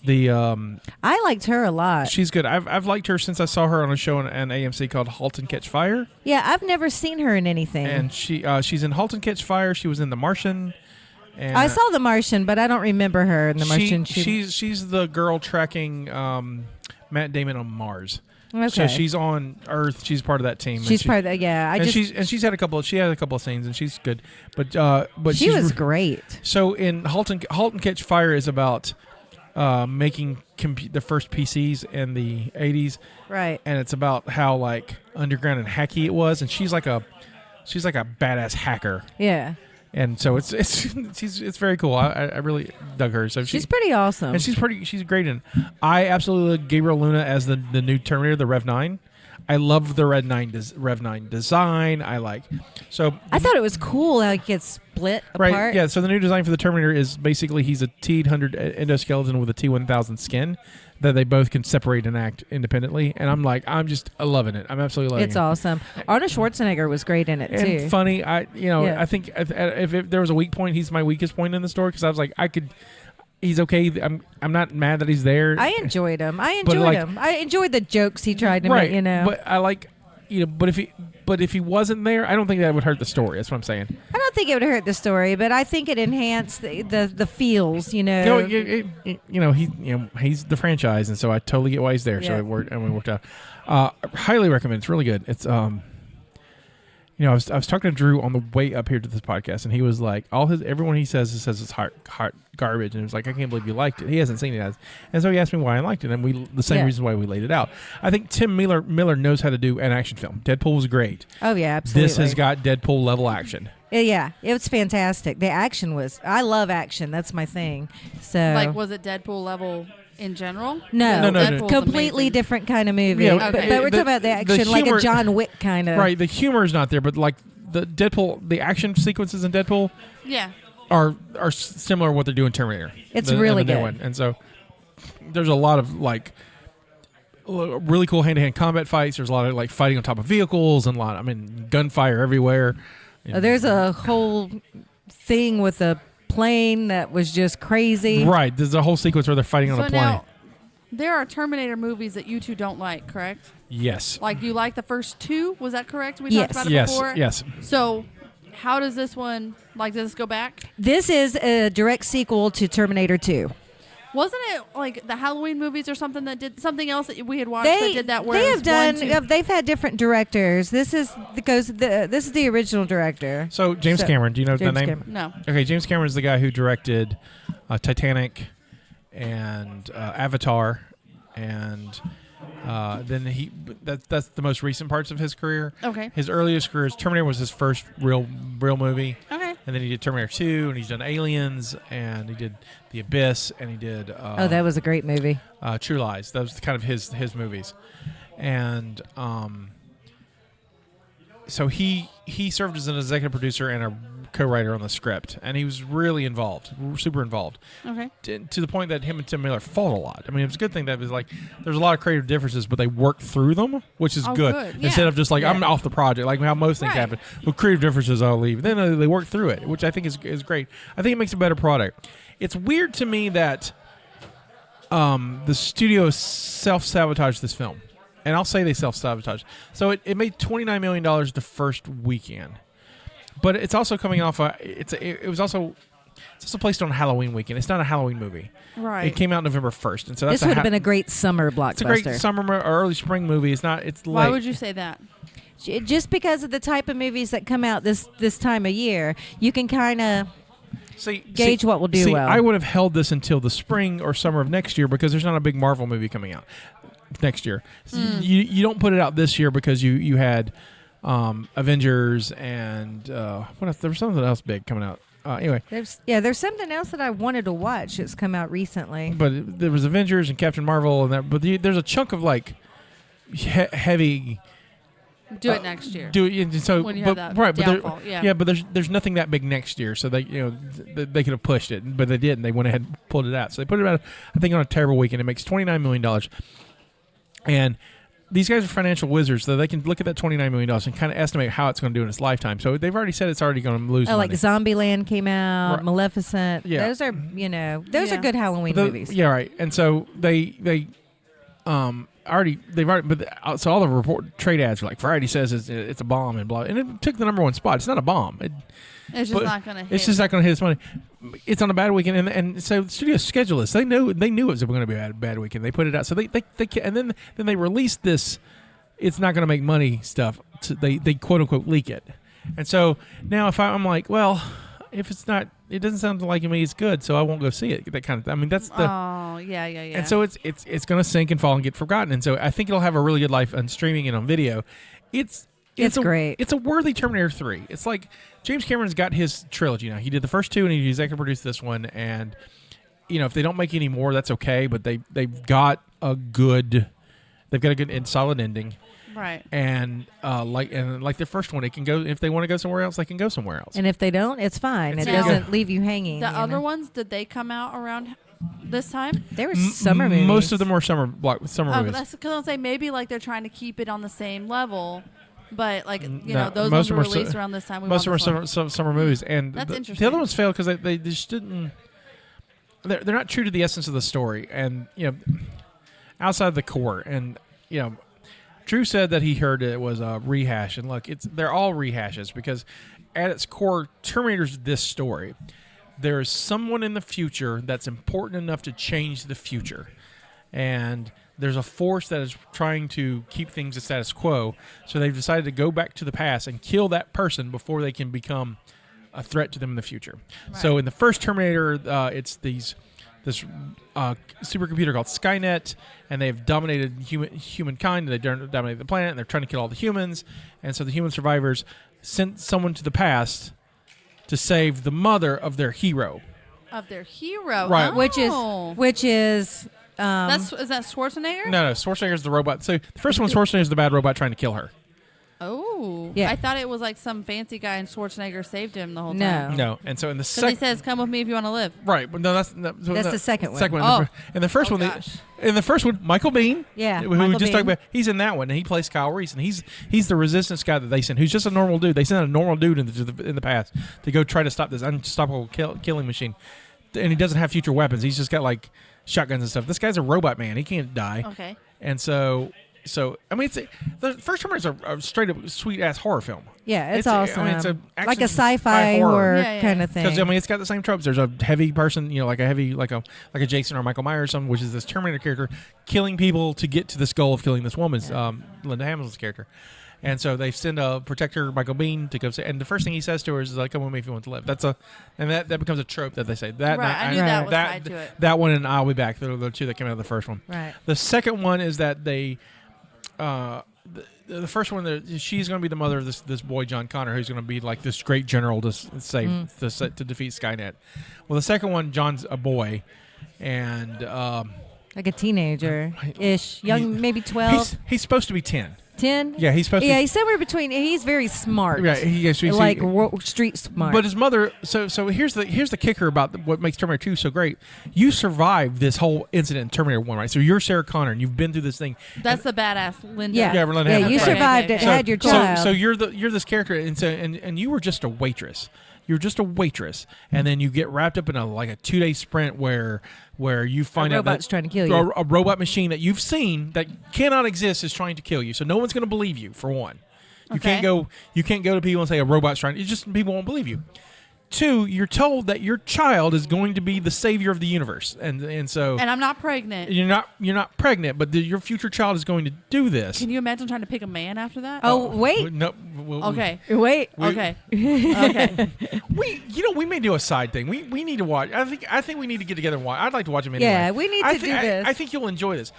I liked her a lot. She's good. I've liked her since I saw her on a show on AMC called *Halt and Catch Fire*. Yeah, I've never seen her in anything. And she's in *Halt and Catch Fire*. She was in *The Martian*. And I saw The Martian, but I don't remember her in The Martian. She's the girl tracking Matt Damon on Mars. Okay. So she's on Earth. She's part of that team. She's part of that. Yeah, she's had a couple. She had a couple of scenes, and she's good. But she was great. So in *Halt and Catch Fire* is about making the first PCs in the 80s. Right. And it's about how like underground and hacky it was, and she's like a badass hacker. Yeah. And so it's very cool. I really dug her. So she's pretty awesome. And she's great in. I absolutely love Gabriel Luna as the new Terminator, the Rev 9. I love the Rev 9 design. I thought it was cool how it gets split right, apart. Yeah, so the new design for the Terminator is basically he's a T-800 endoskeleton with a T-1000 skin that they both can separate and act independently. And I'm just loving it. I'm absolutely loving it. It's awesome. Arnold Schwarzenegger was great in it, too. And funny. I think if there was a weak point, he's my weakest point in the story because I was like, he's okay. I'm not mad that he's there. I enjoyed him. I enjoyed the jokes he tried to right, make, But I like, but if he wasn't there, I don't think that would hurt the story. That's what I'm saying. I don't think it would hurt the story, but I think it enhanced the feels, he's the franchise, and so I totally get why he's there. Yeah. So it worked out. Highly recommend. It's really good. It's I was talking to Drew on the way up here to this podcast, and he was like, everyone he says it's hot garbage, and it was like, I can't believe you liked it. He hasn't seen it and so he asked me why I liked it, and the same reason why we laid it out. I think Tim Miller knows how to do an action film. Deadpool was great. Oh yeah, absolutely. This has got Deadpool level action. Yeah, it was fantastic. The action I love action. That's my thing. So was it Deadpool level? In general? No. amazing. Completely different kind of movie. Yeah, but we're talking about the action, like a John Wick kind of. Right, the humor is not there, but like the Deadpool, the action sequences in Deadpool are similar to what they're doing in Terminator. It's really good. One. And so there's a lot of like really cool hand-to-hand combat fights. There's a lot of like fighting on top of vehicles and gunfire everywhere. There's a whole thing with a plane that was just crazy. Right. There's a whole sequence where they're fighting on a plane. Now, there are Terminator movies that you two don't like, correct? Yes. Like you like the first two? Was that correct? We talked about it before? Yes. So how does this one, does this go back? This is a direct sequel to Terminator 2. Wasn't it like the Halloween movies or something that did something else that we had watched that did that? Where they've had different directors. This is the original director. So James Cameron, do you know the name? Cameron. No. Okay, James Cameron is the guy who directed Titanic and Avatar, and then that's the most recent parts of his career. Okay. His earliest career, Terminator was his first real movie. Okay. And then he did Terminator 2, and he's done Aliens, and he did The Abyss, and he did that was a great movie. True Lies. That was kind of his movies. And so he served as an executive producer and a co-writer on the script, and he was really involved, super involved. Okay. To the point that him and Tim Miller fought a lot. I mean, it was a good thing that it was like there's a lot of creative differences, but they worked through them, which is good. Yeah. Instead of just like I'm off the project, like how most things happen. With creative differences, I'll leave. Then they work through it, which I think is great. I think it makes a better product. It's weird to me that the studio self-sabotaged this film. And I'll say they self-sabotage. So it made $29 million the first weekend. But it's also coming off it's also placed on Halloween weekend. It's not a Halloween movie. Right. It came out November 1st. And so this would have been a great summer blockbuster. It's a great summer or early spring movie. It's late. Why would you say that? Just because of the type of movies that come out this time of year, you can kind of gauge what will do well. I would have held this until the spring or summer of next year because there's not a big Marvel movie coming out next year. So you don't put it out this year because you had Avengers and what else? There was something else big coming out. Anyway, there's something else that I wanted to watch. It's come out recently. But there was Avengers and Captain Marvel and that. But there's a chunk of like heavy. Do it next year. Do it. So, when you have that downfall, but there's nothing that big next year, so they they could have pushed it, but they didn't. They went ahead and pulled it out. So they put it out, I think, on a terrible weekend. It makes $29 million, and these guys are financial wizards, so they can look at that $29 million and kind of estimate how it's going to do in its lifetime. So they've already said it's already going to lose money. Like Zombieland came out, right. Maleficent. Yeah. Those are are good Halloween movies. Yeah, right. And so they've already, but so all the trade ads are like Variety says it's a bomb and blah, and it took the number one spot. It's not a bomb. It's just not going to hit. It's just not going to hit its money. It's on a bad weekend, and so the studio scheduled this. They knew it was going to be a bad weekend. They put it out, so they and then they released this. It's not going to make money stuff. So they quote unquote leak it, and so now if I'm like, well, if it's not, it doesn't sound like to me it's good, so I won't go see it. That kind of. I mean, that's the. Oh yeah. And so it's going to sink and fall and get forgotten, and so I think it'll have a really good life on streaming and on video. It's It's great. It's a worthy Terminator 3. It's like James Cameron's got his trilogy now. He did the first two, and he executive produced this one. And if they don't make any more, that's okay. But they've got a good and solid ending. Right. And like the first one, it can go if they want to go somewhere else, they can go somewhere else. And if they don't, it's fine. It Now, doesn't leave you hanging. The you other know? ones, did they come out around this time? They were summer movies. Most of them were summer Oh, movies. that's because I'll say maybe like they're trying to keep it on the same level, but like No, those most ones of were them are released around this time. Most of them are summer movies, and That's the interesting. other ones failed because they just didn't. They're not true to the essence of the story, and outside the core, and Drew said that he heard it was a rehash, and look, they're all rehashes because at its core, Terminator's this story. There is someone in the future that's important enough to change the future, and there's a force that is trying to keep things the status quo. So they've decided to go back to the past and kill that person before they can become a threat to them in the future. Right. So in the first Terminator, it's this supercomputer called Skynet, and they've dominated humankind, and they've dominated the planet, and they're trying to kill all the humans. And so the human survivors sent someone to the past to save the mother of their hero. Right. Oh. Which is is that Schwarzenegger? No, Schwarzenegger's the robot. So the first one, Schwarzenegger's the bad robot trying to kill her. Oh, yeah. I thought it was like some fancy guy and Schwarzenegger saved him the whole time. No, and so in the Because second, he says, "Come with me if you want to live." right? But no, that's the second one. Oh. In the first one, gosh. in the first one, Michael Biehn, Yeah, who Michael we just Biehn. talked about, he's in that one, and he plays Kyle Reese, and he's the resistance guy that they sent, who's just a normal dude. They sent a normal dude in the past to go try to stop this unstoppable killing machine, and he doesn't have future weapons. He's just got like shotguns and stuff. This guy's a robot man. He can't die. Okay. And so I mean, the first Terminator is a straight up sweet ass horror film. Yeah, it's awesome. I mean, it's like action, a sci-fi horror Yeah. kind of thing. Because I mean, it's got the same tropes. There's a heavy person, like a heavy, like a Jason or Michael Myers, or something, which is this Terminator character killing people to get to this goal of killing this woman's Linda Hamilton's character. And so they send a protector, Michael Biehn, to go say. And the first thing he says to her is like, "Come with me if you want to live." That becomes a trope that they say. That Right, I knew that was tied to it. That one and I'll Be Back. They're the two that came out of the first one. Right. The second one is that they. The first one, she's going to be the mother of this boy John Connor, who's going to be like this great general to save to defeat Skynet. Well, the second one, John's a boy, and like a teenager-ish, young, maybe 12, he's supposed to be 10. 10. Yeah, he's supposed to. Yeah, he's somewhere between. He's very smart. Yeah, he's like street smart. But his mother. So here's the kicker about what makes Terminator 2 so great. You survived this whole incident in Terminator 1, right? So you're Sarah Connor, and you've been through this thing. That's the badass Linda. Yeah, Linda yeah, Hamilton. you Right. survived it. Okay. Had your child. So you're this character, and you were just a waitress. You're just a waitress, and then you get wrapped up in a 2-day sprint where you find out that robot's trying to kill you. A robot machine that you've seen that cannot exist is trying to kill you. So no one's going to believe you. For one, you can't go to people and say a robot's trying. It's just people won't believe you. 2, you're told that your child is going to be the savior of the universe, and so And I'm not pregnant. you're not pregnant, but your future child is going to do this. Can you imagine trying to pick a man after that? oh wait, No. Okay. wait. Okay. Okay. We may do a side thing. We need to watch. I think we need to get together and watch. I'd like to watch them anyway. Yeah, we need to do this. I think you'll enjoy this.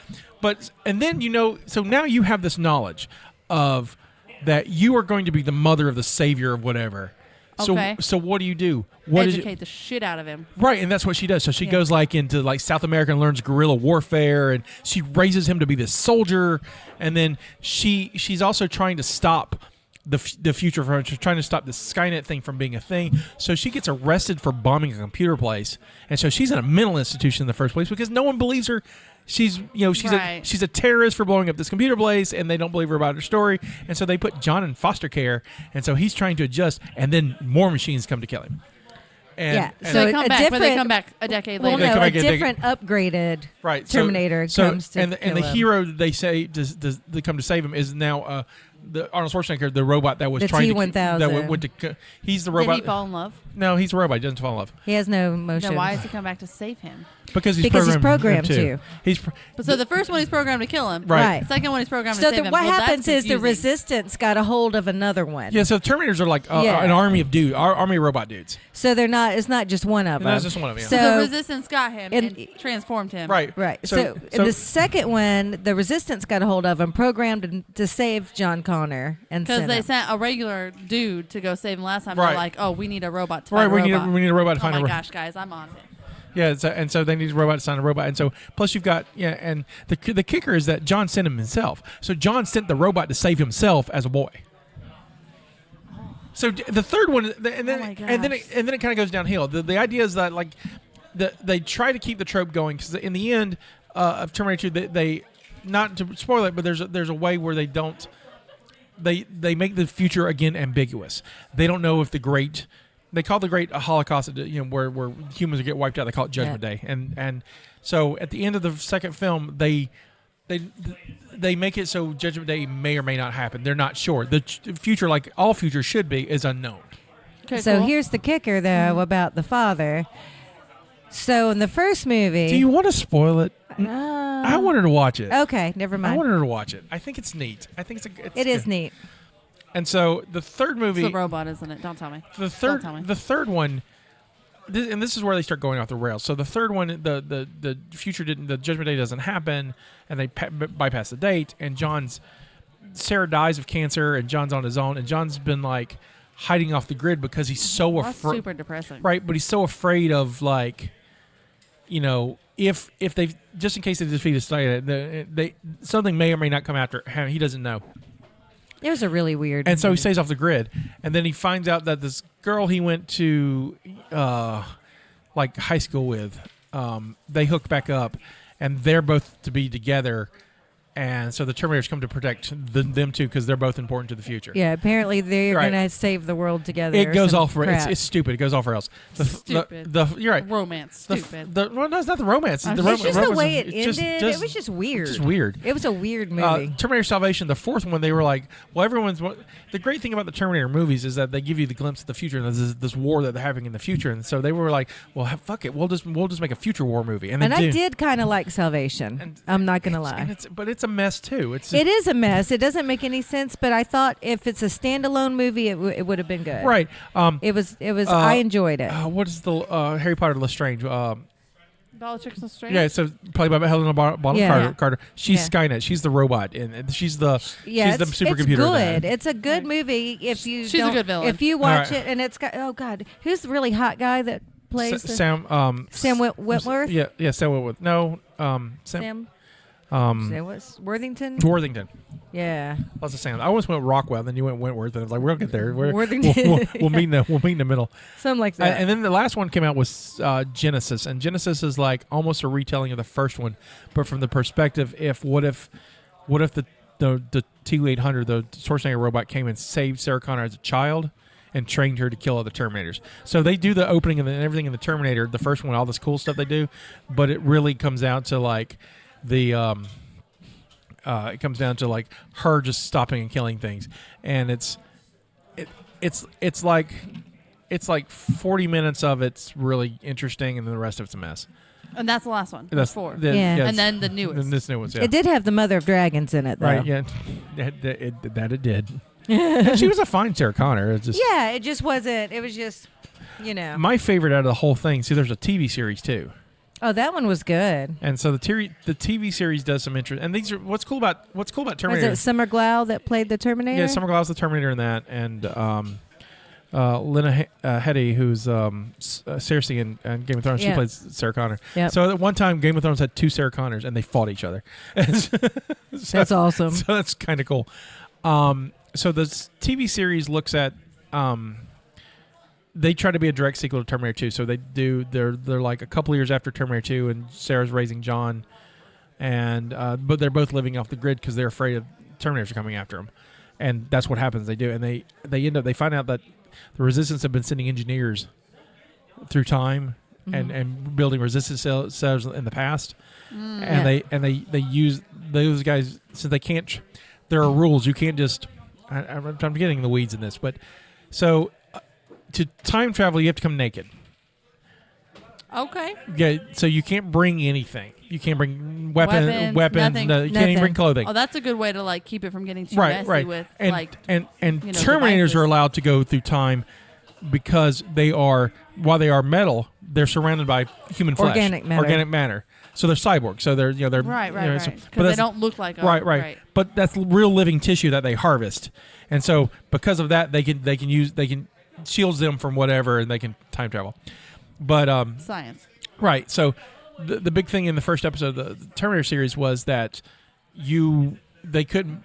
And then so now you have this knowledge of that you are going to be the mother of the savior of whatever. Okay. So what do you do? Educate the shit out of him. Right, and that's what she does. So she goes into South America and learns guerrilla warfare, and she raises him to be this soldier. And then she's also trying to stop the future from. She's trying to stop the Skynet thing from being a thing. So she gets arrested for bombing a computer place, and so she's in a mental institution in the first place because no one believes her. She's a terrorist for blowing up this computer place, and they don't believe her about her story, and so they put John in foster care, and so he's trying to adjust, and then more machines come to kill him. And So they come back, but they different- come back a decade Well, later. They no, come a back and they- different upgraded right, Terminator comes to and the kill him. hero they say does they come to save him is now the Arnold Schwarzenegger, the robot that was The trying T-1000. that went to. He's the robot. Did he fall in love? No, he's a robot. He doesn't fall in love He has no emotion. Then why has he come back to save him? because he's programmed to. But so the first one he's programmed to kill him. Right. The second one he's programmed So to save him. what Well, that's happens is the confusing. resistance got a hold of another one. Yeah, so Terminators are like Yeah. an army of army of robot dudes. So they're not. It's not just one of No, them. it's just one of them, yeah. So So the resistance got him and transformed him. Right. right. So in the second one, the resistance got a hold of him, programmed to save John Connor. Connor and Because sent they him. sent a regular dude to go save him last time. Right. They're like, oh, we need a robot to Right, find a robot. we need a robot to find a Oh my robot. gosh, guys, I'm on it. Yeah, and so they need a robot to sign a robot, and so plus you've got and the kicker is that John sent him himself. So John sent the robot to save himself as a boy. So the third one, and then Oh my and then it kind of goes downhill. The idea is that like they try to keep the trope going because in the end of Terminator 2, they not to spoil it, but there's a way where they don't. They make the future again ambiguous. They don't know if they call the great Holocaust, where humans get wiped out. They call it Judgment Day, and so at the end of the second film, they make it so Judgment Day may or may not happen. They're not sure. The future, like all futures should be, is unknown. Okay, So cool. here's the kicker, though, about the father. So in the first movie, Do you want to spoil it? I wanted to watch it. okay, never I mind. wanted her to watch it. I think it's neat. I think It is neat. And so the third movie, It's the robot, isn't it? Don't tell me. the Don't tell me. third one, and this is where they start going off the rails. So the third one, the future the Judgment Day doesn't happen, and they bypass the date. And Sarah dies of cancer, and John's on his own, and John's been like hiding off the grid because he's so That's afraid. super depressing. Right, but he's so afraid of like, if they just in case they defeat his they something may or may not come after him. He doesn't know. It was a really weird. And so he stays off the grid, and then he finds out that this girl he went to, like high school with, they hook back up, and they're both to be together, and so the Terminators come to protect them too because they're both important to the future. Yeah, apparently they're Right. going to save the world together. It or goes some off. crap. It's stupid. It goes off rails. Stupid. You're right. Romance. Stupid. Well, no, it's not the romance. It's The It's just the romance way is- it ended. It was just weird. Just weird. It was a weird movie. Terminator Salvation, the fourth one, they were like, well, the great thing about the Terminator movies is that they give you the glimpse of the future, and there's this war that they're having in the future, and so they were like, well, fuck it, we'll just make a future war movie, and I did kind of like Salvation. And- I'm not going to lie. But it's a mess too. It is a mess. It doesn't make any sense, but I thought if it's a standalone movie, it would have been good. right. It was. I enjoyed it. What is the Harry Potter Lestrange? Bellatrix Lestrange? Yeah, so played by Helena Bonham Yeah. Carter. She's Yeah. Skynet. She's the robot, and she's the Yeah, she's the it's supercomputer. good. It's a good movie. If you She's a don't- good villain. If you watch All right. it, and it's got who's the really hot guy that plays Sam Whitworth? Yeah, Sam Whitworth. No, Sam Worthington. Worthington. Yeah. Lots of Sam. I almost went Rockwell, then you went Wentworth, and I was like, we'll get there. Worthington. We'll meet in the middle. Something like that. And then the last one came out was Genesis, and Genesis is like almost a retelling of the first one, but from the perspective what if the T-800, the Schwarzenegger robot, came and saved Sarah Connor as a child and trained her to kill other Terminators. So they do the opening and everything in the Terminator, the first one, all this cool stuff they do, but it really comes out to like the it comes down to like her just stopping and killing things, and it's like 40 minutes of it's really interesting, and then the rest of it's a mess. And that's the last one. That's four. Yeah. yes. And then the newest. And this new one's, yeah. It did have the Mother of Dragons in it, though. Right, yeah. It did. And she was a fine Sarah Connor. It's just, Yeah, it just wasn't. It was just, my favorite out of the whole thing, see, there's a TV series, too. Oh, that one was good. And so the TV series does some interest. And these are what's cool about Was Terminator. it Summer Glau that played the Terminator? Yeah, Summer Glau's the Terminator in that, and Lena Headey, who's Cersei in Game of Thrones, she Yeah. plays Sarah Connor. Yep. So at one time, Game of Thrones had two Sarah Connors, and they fought each other. That's awesome. So that's kind of cool. So the TV series looks at. They try to be a direct sequel to Terminator 2. So they're like a couple years after Terminator 2, and Sarah's raising John, and but they're both living off the grid because they're afraid of Terminators are coming after them, and that's what happens. They do, and they find out that the Resistance have been sending engineers through time and building resistance cells in the past, and they use those guys since they can't. There are rules. You can't just. I'm getting in the weeds in this, but so. To time travel, you have to come naked. Okay. Yeah, so you can't bring anything. You can't bring weapons. Nothing. No, you can't even bring clothing. Oh, that's a good way to like keep it from getting too Right. messy with And like Terminators are devices. allowed to go through time because while they are metal, they're surrounded by human flesh, Organic matter. Organic matter. So they're cyborgs. So they're Right. you know, Right. so- Because but they that's- don't look like right. But that's real living tissue that they harvest, and so because of that, they can shields them from whatever, and they can time travel. But Science. right. So the big thing in the first episode of the Terminator series was that they couldn't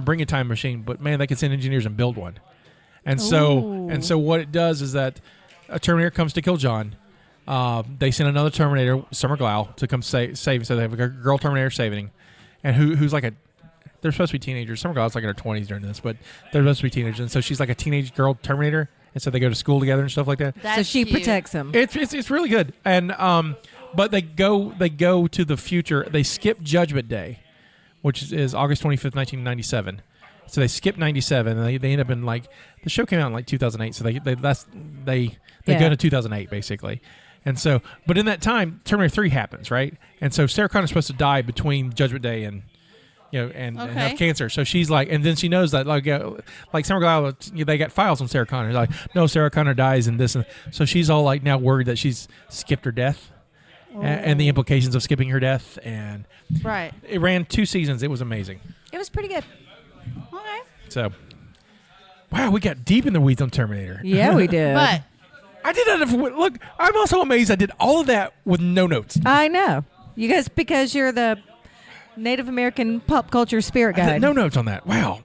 bring a time machine, but man, they could send engineers and build one. And so what it does is that a Terminator comes to kill John. They send another Terminator, Summer Glau, to come save him. So they have a girl Terminator saving, and who's like they're supposed to be teenagers. Summer Glau's like in her 20s during this, but they're supposed to be teenagers, and so she's like a teenage girl Terminator, and so they go to school together and stuff like that. That's so she cute. protects him. It's really good, and but they go to the future. They skip Judgment Day, which is August 25th, 1997. So they skip 97, and they end up in like the show came out in like 2008. So they go to 2008 basically. And so, but in that time, Terminator 3 happens, right? And so Sarah Connor's supposed to die between Judgment Day and and have cancer. So she's like, and then she knows that like Summer Glau, they got files on Sarah Connor. Like, no, Sarah Connor dies in this, and so she's all like now worried that she's skipped her death, and the implications of skipping her death. And Right. it ran 2 seasons. It was amazing. It was pretty good. Okay. So, wow, we got deep in the weeds on Terminator. Yeah, we did. But I did that. Look, I'm also amazed I did all of that with no notes. I know. You guys, because you're the Native American pop culture spirit I guide. did no notes on that. Wow.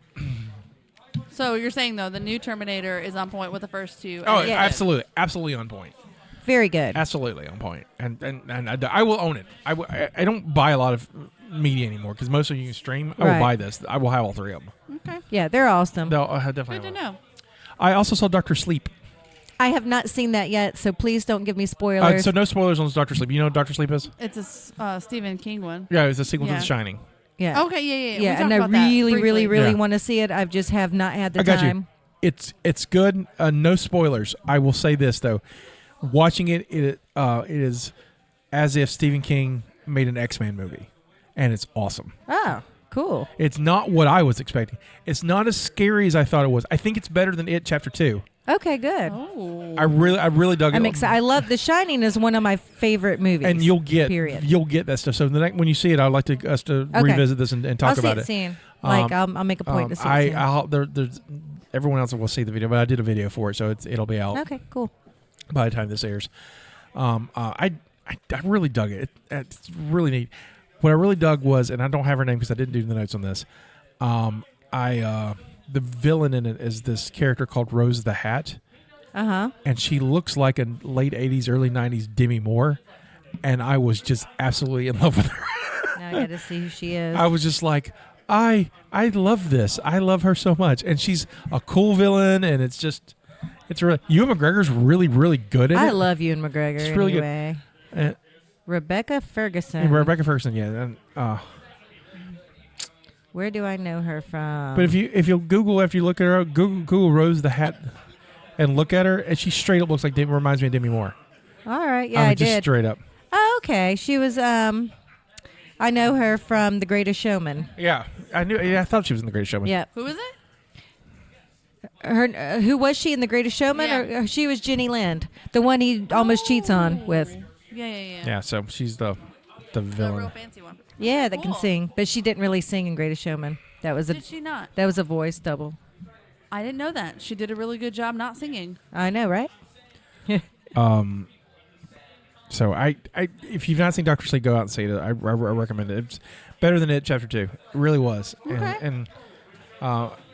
so you're saying though the new Terminator is on point with the first two? Oh, and absolutely on point. Very good. Absolutely on point. And I will own it. I don't buy a lot of media anymore because most of you can stream. I will Right. buy this. I will have all 3 of them. Okay. Yeah, they're awesome. I definitely. Good to will. know. I also saw Doctor Sleep. I have not seen that yet, so please don't give me spoilers. So no spoilers on Doctor Sleep. You know what Doctor Sleep is? It's a Stephen King one. Yeah, it's a sequel to Yeah. The Shining. yeah. Okay. Yeah. Yeah, We and talked I about that really, briefly. really Yeah. want to see it. I just have not had the I got time. you. It's good. No spoilers. I will say this though, watching it is as if Stephen King made an X-Men movie, and it's awesome. Oh, cool. It's not what I was expecting. It's not as scary as I thought it was. I think it's better than It Chapter 2. Okay, good. Oh. I really dug it. I'm excited. I love The Shining is one of my favorite movies. And you'll get that stuff. So the next, when you see it, I'd like us to revisit this and talk I'll about see it. Soon. Like I'll make a point to see it soon. There's everyone else will see the video, but I did a video for it, so it'll be out Okay, cool. by the time this airs. I really dug it. It's really neat. What I really dug was, and I don't have her name because I didn't do the notes on this. The villain in it is this character called Rose the Hat. Uh-huh. And she looks like a late 80s, early 90s Demi Moore. And I was just absolutely in love with her. Now I got to see who she is. I was just like, I love this. I love her so much. And she's a cool villain, and it's really... Ewan McGregor's really, really good in it. I love Ewan McGregor It's really anyway. good. Rebecca Ferguson. And Rebecca Ferguson, yeah. And, Where do I know her from? but if you'll Google, after you look at her, Google Rose the Hat and look at her, and she straight up looks like reminds me of Demi Moore. All right, yeah, I mean, I just did. straight up. Oh, okay. She was. I know her from The Greatest Showman. Yeah, I thought she was in The Greatest Showman. Yep. Who is it? Her. Who was she in The Greatest Showman? Yeah. Or she was Jenny Lind, the one he almost cheats on with. Yeah. Yeah, so she's the The real villain. fancy one. Yeah, that can Cool. sing, but she didn't really sing in Greatest Showman. That was Did she not? a voice double. I didn't know that. She did a really good job not singing. I know, right? So I if you've not seen Doctor Sleep, go out and see it. I recommend it. It's better than It Chapter 2. It really was. Okay. And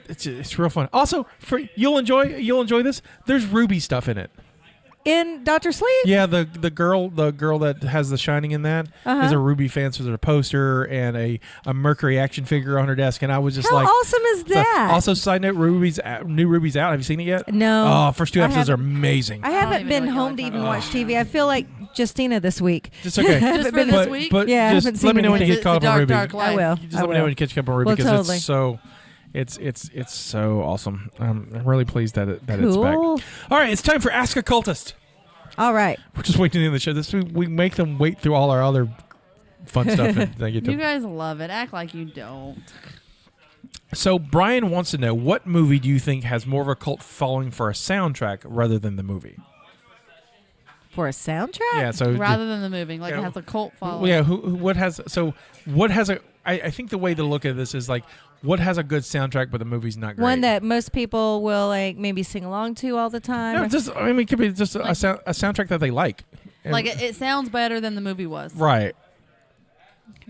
it's real fun. Also, you'll enjoy this. There's Ruby stuff in it. In Dr. Sleep? Yeah, the girl that has the Shining in that is a Ruby fan. So there's a poster and a Mercury action figure on her desk, and I was just How like, awesome is that? Also, side note, new Ruby's out. Have you seen it yet? No. Oh, first 2 I episodes are haven't. amazing. I don't haven't even been know what home y'all to are even talking watch about. TV. I feel like Justina this week. It's okay. Just for this week? But Yeah, I just haven't let seen me know it when yet. you It's get caught up the on dark, Ruby. dark life. I will. Just let me know when you catch up on Ruby Well, because totally. it's so. It's so awesome. I'm really pleased that it's back. Cool. All right, it's time for Ask a Cultist. All right. We're just waiting to the end of the show. This we make them wait through all our other fun stuff and they get You to. guys love it. Act like you don't. So Brian wants to know, what movie do you think has more of a cult following for a soundtrack rather than the movie? For a soundtrack? Yeah, so rather than the movie, like Yeah. it has a cult following. yeah, I think the way to look at this is like what has a good soundtrack but the movie's not great. One that most people will like maybe sing along to all the time. No, it could be just a soundtrack that they like. And- Like it sounds better than the movie was. right.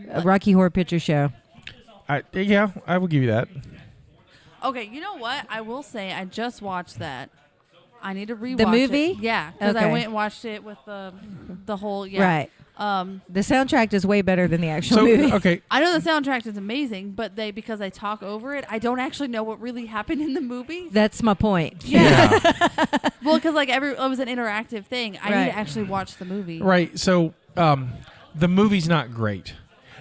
A Rocky Horror Picture Show. I will give you that. Okay, you know what? I will say I just watched that. I need to rewatch The movie? it. Yeah, because I Okay. went and watched it with the whole Right. The soundtrack is way better than the actual So movie. okay, I know the soundtrack is amazing, but because they talk over it, I don't actually know what really happened in the movie. That's my point. yeah, Well, because like it was an interactive thing. I need Right. to actually watch the movie. right. So the movie's not great.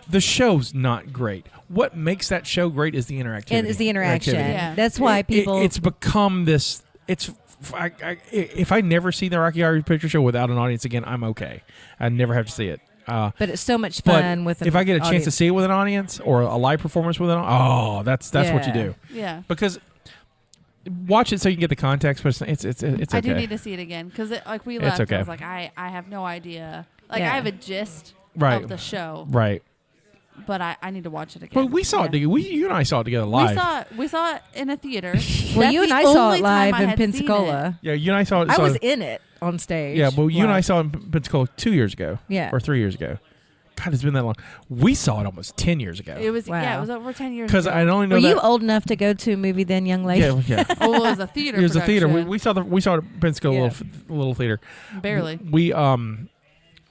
The show's not great. What makes that show great is the interactivity. And it's the interaction. Interactivity. Yeah. That's why people. It's become this. If I never see the Rocky Horror Picture Show without an audience again, I'm okay. I never have to see it. but it's so much But fun with. if I get a chance to audience. see it with an audience or a live performance with an audience, that's what you Yeah. do. Yeah. Because watch it so you can get the context, but it's okay. I do need to see it again because like we It's left. okay. I was like, I have no idea. Like Yeah. I have a gist Right. of the show, Right. but I need to watch it again. But we saw it together. You and I saw it together live. We saw it in a theater. Well, That's you and the I saw only it time live I in had seen it. Pensacola. Yeah, you and I saw it. I saw was it- in it on stage. Yeah, well, you and I live. saw it in Pensacola 2 years ago. Yeah. Or 3 years ago. God, it's been that long. We saw it almost 10 years ago. It was Wow. it was over 10 years. Because ago. I only know Were that. you old enough to go to a movie then, young lady? Yeah. Oh, it was a theater. It was a theater. production. We saw it at Pensacola Yeah. little theater. Barely. We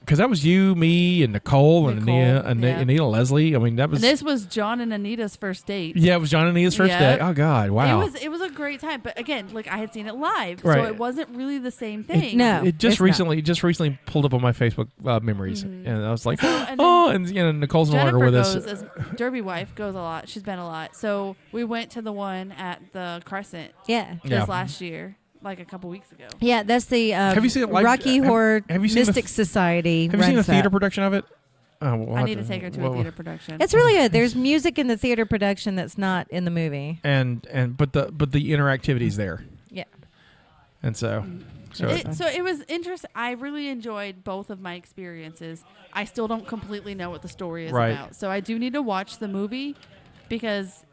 because that was you, me, and Nicole, and Nicole, Anita, and yeah. Anita Leslie. I mean, that was And this was John and Anita's first date. yeah. It was John and Anita's first Yeah. day. Oh God, wow. It was a great time, but again, like I had seen it live, Right. so it wasn't really the same thing. No. It just it's not. recently pulled up on my Facebook memories, and I was like, So, and then oh, and Nicole's no longer Jennifer with goes us. as Derby wife goes a lot. She's been a lot. So we went to the one at the Crescent Yeah. Yeah. this last year, like a couple weeks ago. Yeah, that's the Have you seen it live? Rocky Have- Horror have you seen the Mystic f- Society. Have you seen the runs that. theater production of it? Oh, we'll I have need to take her to a theater production. It's really good. There's music in the theater production that's not in the movie. But the interactivity's there, Yeah. and so it was interesting. I really enjoyed both of my experiences. I still don't completely know what the story is Right. about, so I do need to watch the movie because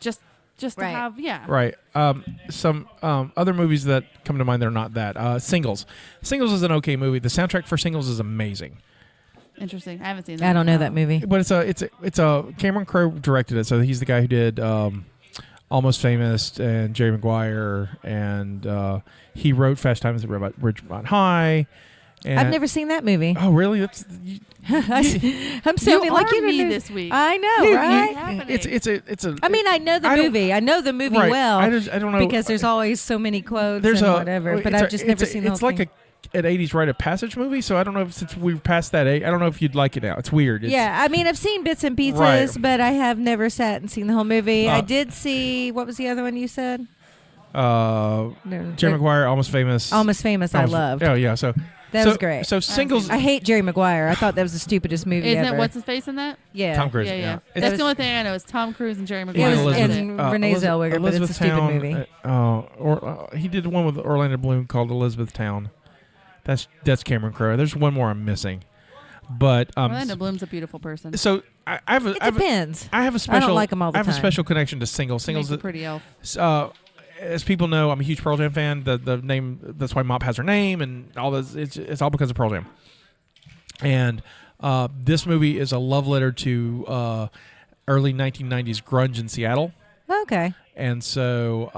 just to Right. have right. Some other movies that come to mind that are not that. Singles. Singles is an okay movie. The soundtrack for Singles is amazing. interesting. I haven't seen that. I don't know that movie. But it's a Cameron Crowe directed it, so he's the guy who did Almost Famous and Jerry Maguire, and he wrote Fast Times at Ridgemont High. And I've never seen that movie. Oh, really? That's I'm sounding like you me don't know. this week. I know, you- right? happening? it's a. I mean, I know the I don't- movie. I know the movie right. well I don't know because there's always so many quotes there's and a whatever. But it's I've just never seen the It's whole like thing. an 80s rite of passage movie. So I don't know if since we're past that age, I don't know if you'd like it now. It's weird. It's, Yeah, I mean, I've seen bits and pieces, Right. but I have never sat and seen the whole movie. I Uh, did see, what was the other one you said? Jerry Maguire, Almost Famous. Almost Famous, I loved. Oh yeah. So That so- was great. So Singles. I hate Jerry Maguire. I thought that was the stupidest movie Isn't ever. it what's his face in that? Yeah. Tom Cruise. Yeah. It's- That's the only thing I know is Tom Cruise and Jerry It Maguire. was Elizabeth- in Renee Zellweger, but it's a stupid Elizabethtown, movie. He did one with Orlando Bloom called Elizabethtown. That's Cameron Crowe. There's one more I'm missing, but Orlando Bloom's a beautiful person. So I have a, It I have a- depends. I have a special. I don't like 'em all the I have a time. special connection to Singles. Makes Singles. a pretty elf. As people know, I'm a huge Pearl Jam fan. The name, that's why Mop has her name, and all this. It's all because of Pearl Jam. And this movie is a love letter to early 1990s grunge in Seattle. Okay. And so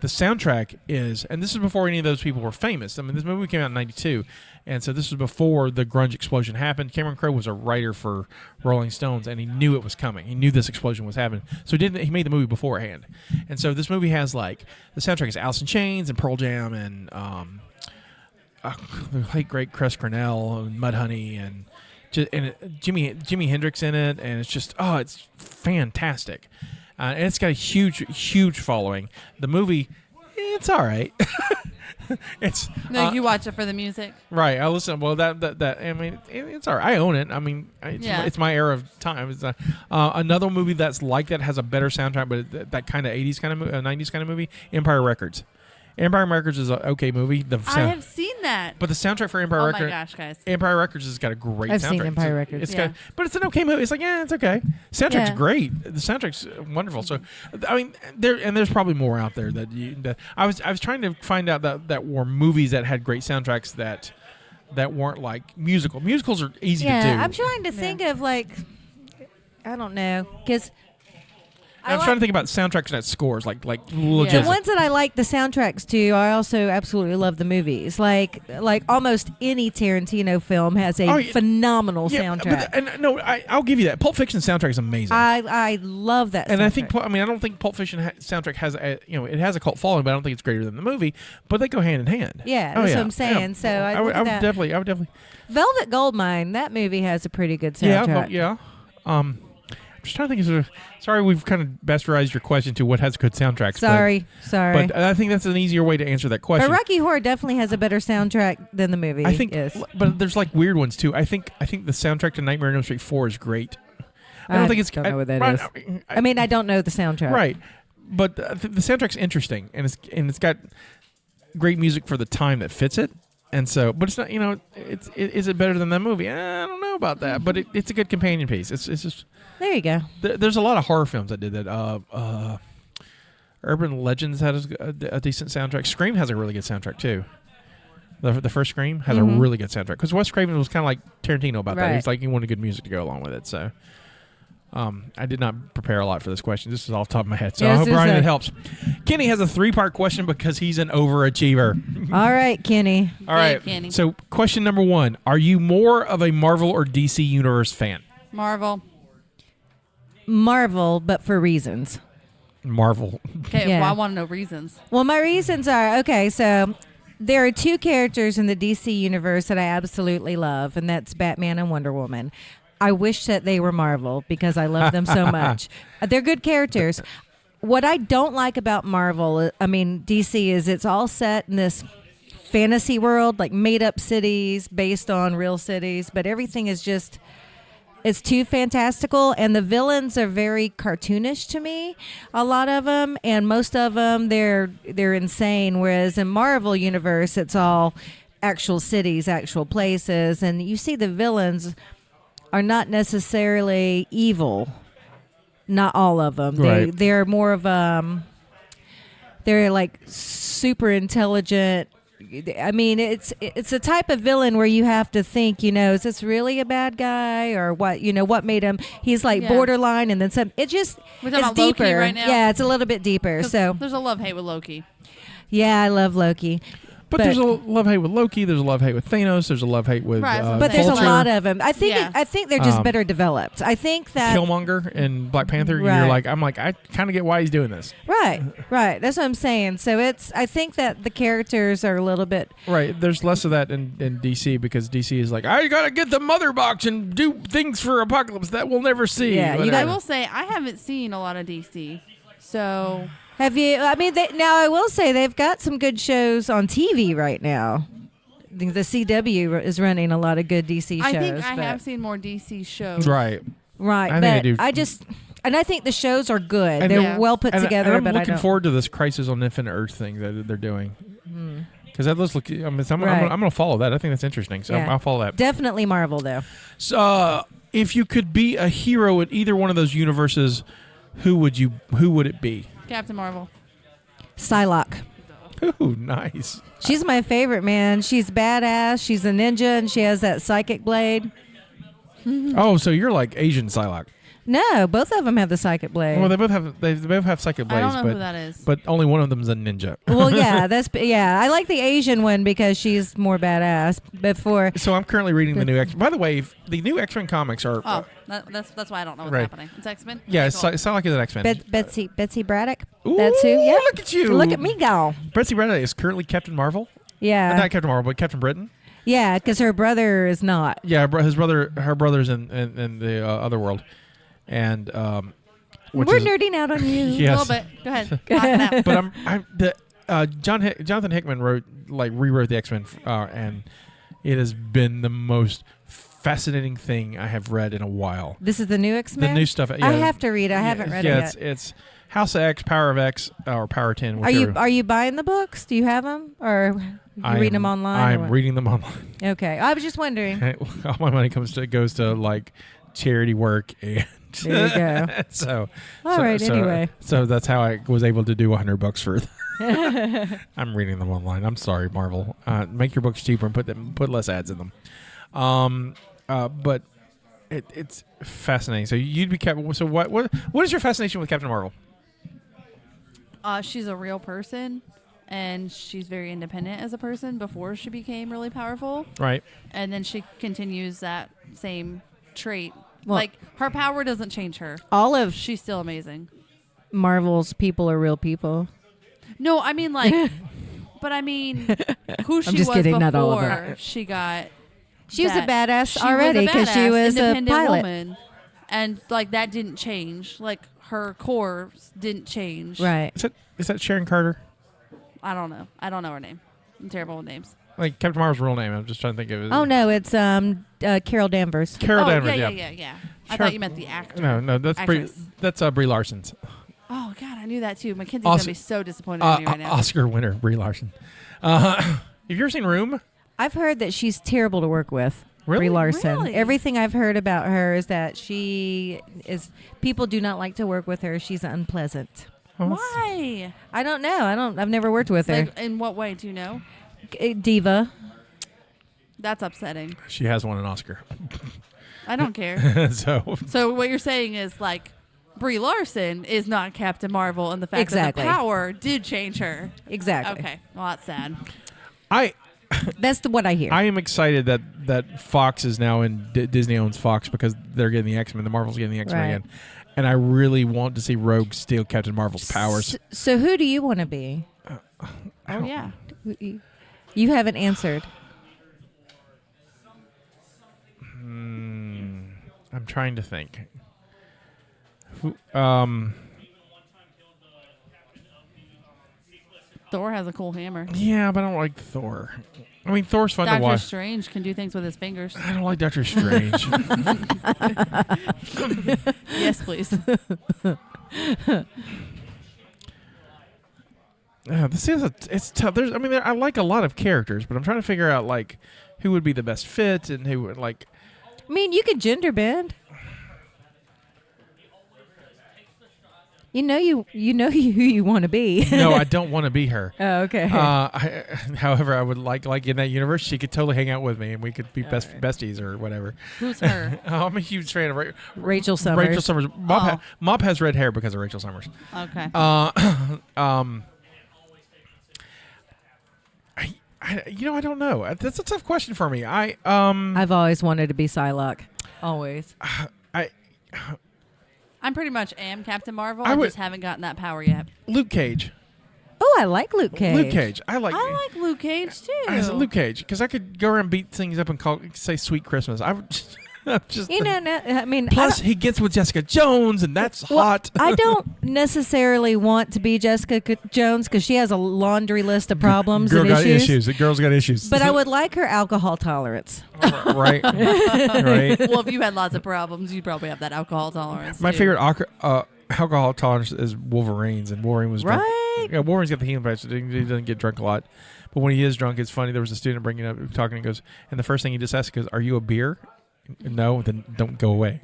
the soundtrack is, and this is before any of those people were famous. I mean, this movie came out in 92. And so this was before the grunge explosion happened. Cameron Crowe was a writer for Rolling Stones, and he knew it was coming. He knew this explosion was happening. So he made the movie beforehand. And so this movie has, like, the soundtrack is Alice in Chains and Pearl Jam and the late, great Chris Cornell and Mudhoney and Jimi Hendrix in it. And it's just, it's fantastic. And it's got a huge following. The movie, it's all right. It's You watch it for the music. right. I listen. Well, that I mean, it's all right. I own it. I mean, it's my era of time. It's another movie that's like that has a better soundtrack, but that kind of 80s kind of 90s kind of movie. Empire Records. Empire Records is an okay movie. I have seen that. But the soundtrack for Empire Oh Records. my gosh, guys. Empire Records has got a great I've soundtrack. seen Empire Records. It's Yeah. got, but it's an okay movie. It's like, it's okay. Soundtrack's Yeah. great. The soundtrack's wonderful. So, I mean, there's probably more out there that I was trying to find out that were movies that had great soundtracks that weren't like musical. Musicals are easy to do. Yeah, I'm trying to think of like, I don't know, because I was trying to think about soundtracks that scores like legit. the ones that I like the soundtracks to, I also absolutely love the movies. Like almost any Tarantino film has a phenomenal soundtrack. I'll give you that. Pulp Fiction soundtrack is amazing. I love that. And soundtrack. I don't think Pulp Fiction soundtrack has it has a cult following, but I don't think it's greater than the movie. But they go hand in hand. Yeah, that's what I'm saying. So I would definitely. Velvet Goldmine. That movie has a pretty good soundtrack. Yeah. I'm just trying to think. Sorry, we've kind of bastardized your question to what has good soundtracks. Sorry. But I think that's an easier way to answer that question. But Rocky Horror definitely has a better soundtrack than the movie. I think, is. but there's like weird ones too. I think the soundtrack to Nightmare on Elm Street 4 is great. I don't think it's. Don't know what that is. I mean, I don't know the soundtrack. Right, but the soundtrack's interesting, and it's got great music for the time that fits it. And so, but it's not. Is it better than that movie? I don't know about that, but it's a good companion piece. It's just. There you go. There's a lot of horror films that did that. Urban Legends had a decent soundtrack. Scream has a really good soundtrack too. The first Scream has a really good soundtrack because Wes Craven was kind of like Tarantino about that. He's like he wanted good music to go along with it. So, I did not prepare a lot for this question. This is off the top of my head. So I hope Brian it helps. Kenny has a 3-part question because he's an overachiever. All right, Kenny. All right. Kenny. So question number 1: are you more of a Marvel or DC Universe fan? Marvel, but for reasons. Marvel. Okay, Yeah. well, I want to know reasons. Well, my reasons are, okay, so there are 2 characters in the DC universe that I absolutely love, and that's Batman and Wonder Woman. I wish that they were Marvel because I love them so much. They're good characters. What I don't like about DC is it's all set in this fantasy world, like made-up cities based on real cities, but everything is just... It's too fantastical, and the villains are very cartoonish to me. A lot of them, and most of them, they're insane. Whereas in Marvel universe, it's all actual cities, actual places, and you see the villains are not necessarily evil. Not all of them. Right. They're more of they're like super intelligent. I mean, it's a type of villain where you have to think, is this really a bad guy or what? What made him? He's like borderline, and then some. It just We're talking it's about Loki deeper. right now? Yeah, it's a little bit deeper. So there's a love-hate with Loki. yeah, I love Loki. But there's a love-hate with Loki. There's a love-hate with Thanos. There's a love-hate with but there's a Vulture. lot of them. I think they're just better developed. I think that Killmonger and Black Panther. Right. I'm like, I kind of get why he's doing this. Right. That's what I'm saying. So I think that the characters are a little bit Right. There's less of that in DC because DC is like, I gotta get the mother box and do things for Apocalypse that we'll never see. Yeah, you I will say I haven't seen a lot of DC, so. Have you? I mean, now I will say they've got some good shows on TV right now. The CW is running a lot of good DC shows. I think I have seen more DC shows. Right. Right, I think but I do. I think the shows are good. And They're well put together. I'm but looking I don't. forward to this Crisis on Infinite Earth thing that they're doing. Because that looks. I'm going to follow that. I think that's interesting. So Yeah. I'll follow that. Definitely Marvel though. So, if you could be a hero in either one of those universes, who would it be? Captain Marvel. Psylocke. Ooh, nice. She's my favorite, man. She's badass. She's a ninja, and she has that psychic blade. Oh, so you're like Asian Psylocke. No, both of them have the psychic blade. Well, they both have psychic blades, I don't know who that is. but only one of them's a ninja. Well, yeah. I like the Asian one because she's more badass. Before, So I'm currently reading the new X. By the way, the new X-Men comics are. Oh, that's why I don't know what's Right. happening. It's X-Men? Yeah, Okay, cool. Psylocke is an X-Men. Betsy Braddock. Ooh, That's who. Yeah. Look at you. Look at me go. Betsy Braddock is currently Captain Marvel. Yeah. Not Captain Marvel, but Captain Britain. Yeah, because her brother is not. Yeah, her brother's in the other world, and We're nerding out on you. Yes. A little bit. Go ahead. Knock it out. But Jonathan Hickman rewrote the X-Men, and it has been the most fascinating thing I have read in a while. This is the new X-Men? The new stuff. Yeah. I have to read it. I haven't read it yet. It's House of X, Power of X, or Power 10. Are you buying the books? Do you have them? Or you reading them online? I'm reading them online. Okay. I was just wondering. All my money goes to like charity work and there you go. Anyway. So that's how I was able to do $100 for I'm reading them online. I'm sorry, Marvel. Make your books cheaper and put less ads in them. But it's fascinating. So you'd be so what is your fascination with Captain Marvel? She's a real person, and she's very independent as a person before she became really powerful. Right. And then she continues that same trait. Well, like, her power doesn't change her. She's still amazing. Marvel's people are real people. No, I mean, like, but I mean, who she was kidding, before not all of her. she got. She was a badass already because she was a pilot. Woman. And, like, that didn't change. Like, her core didn't change. Right. Is that Sharon Carter? I don't know. I don't know her name. I'm terrible with names. Like Captain Marvel's real name. I'm just trying to think of it. Oh, no. It's Carol Danvers. Carol Danvers, yeah. I thought you meant the actor. No, that's Brie Larson's. Oh, God, I knew that, too. Mackenzie's going to be so disappointed in me right now. Oscar winner, Brie Larson. Have you ever seen Room? I've heard that she's terrible to work with. Really? Brie Larson. Really? Everything I've heard about her is that people do not like to work with her. She's unpleasant. Why? I don't know. I've never worked with her. Like, in what way? Do you know? Diva. That's upsetting. She has won an Oscar. I don't care. So what you're saying is, like, Brie Larson is not Captain Marvel, and the fact that the power did change her. Exactly. Okay. Well, that's sad. That's what I hear. I am excited that Fox is now in Disney owns Fox because they're getting the X-Men. The Marvel's getting the X-Men again. And I really want to see Rogue steal Captain Marvel's powers. So who do you want to be? Oh, yeah. You haven't answered. I'm trying to think. Thor has a cool hammer. Yeah, but I don't like Thor. I mean, Thor's fun to watch. Doctor Strange can do things with his fingers. I don't like Doctor Strange. Yes, please. It's tough. I like a lot of characters, but I'm trying to figure out like who would be the best fit and who would like. I mean, you could gender bend. You know who you want to be. No, I don't want to be her. Oh, okay. However, I would like in that universe, she could totally hang out with me, and we could be besties or whatever. Who's her? I'm a huge fan of Rachel Summers. Rachel Summers. Mop has red hair because of Rachel Summers. Okay. I don't know. That's a tough question for me. I've always wanted to be Psylocke. Always. I'm pretty much am Captain Marvel. I just haven't gotten that power yet. Luke Cage. Oh, I like Luke Cage. Luke Cage. I like Luke Cage too. Luke Cage because I could go around, beat things up, and say "Sweet Christmas." I would just. Plus he gets with Jessica Jones, and that's hot. I don't necessarily want to be Jessica Jones because she has a laundry list of problems and issues. The girl's got issues. But I would like her alcohol tolerance. Right. Well, if you had lots of problems, you'd probably have that alcohol tolerance. My favorite alcohol tolerance is Wolverine's, and Wolverine was drunk. Right. Yeah, Wolverine's got the healing patch. So he doesn't get drunk a lot. But when he is drunk, it's funny. There was a student bringing up, talking, and goes, and the first thing he just asked goes, "Are you a beer?" No, then don't go away.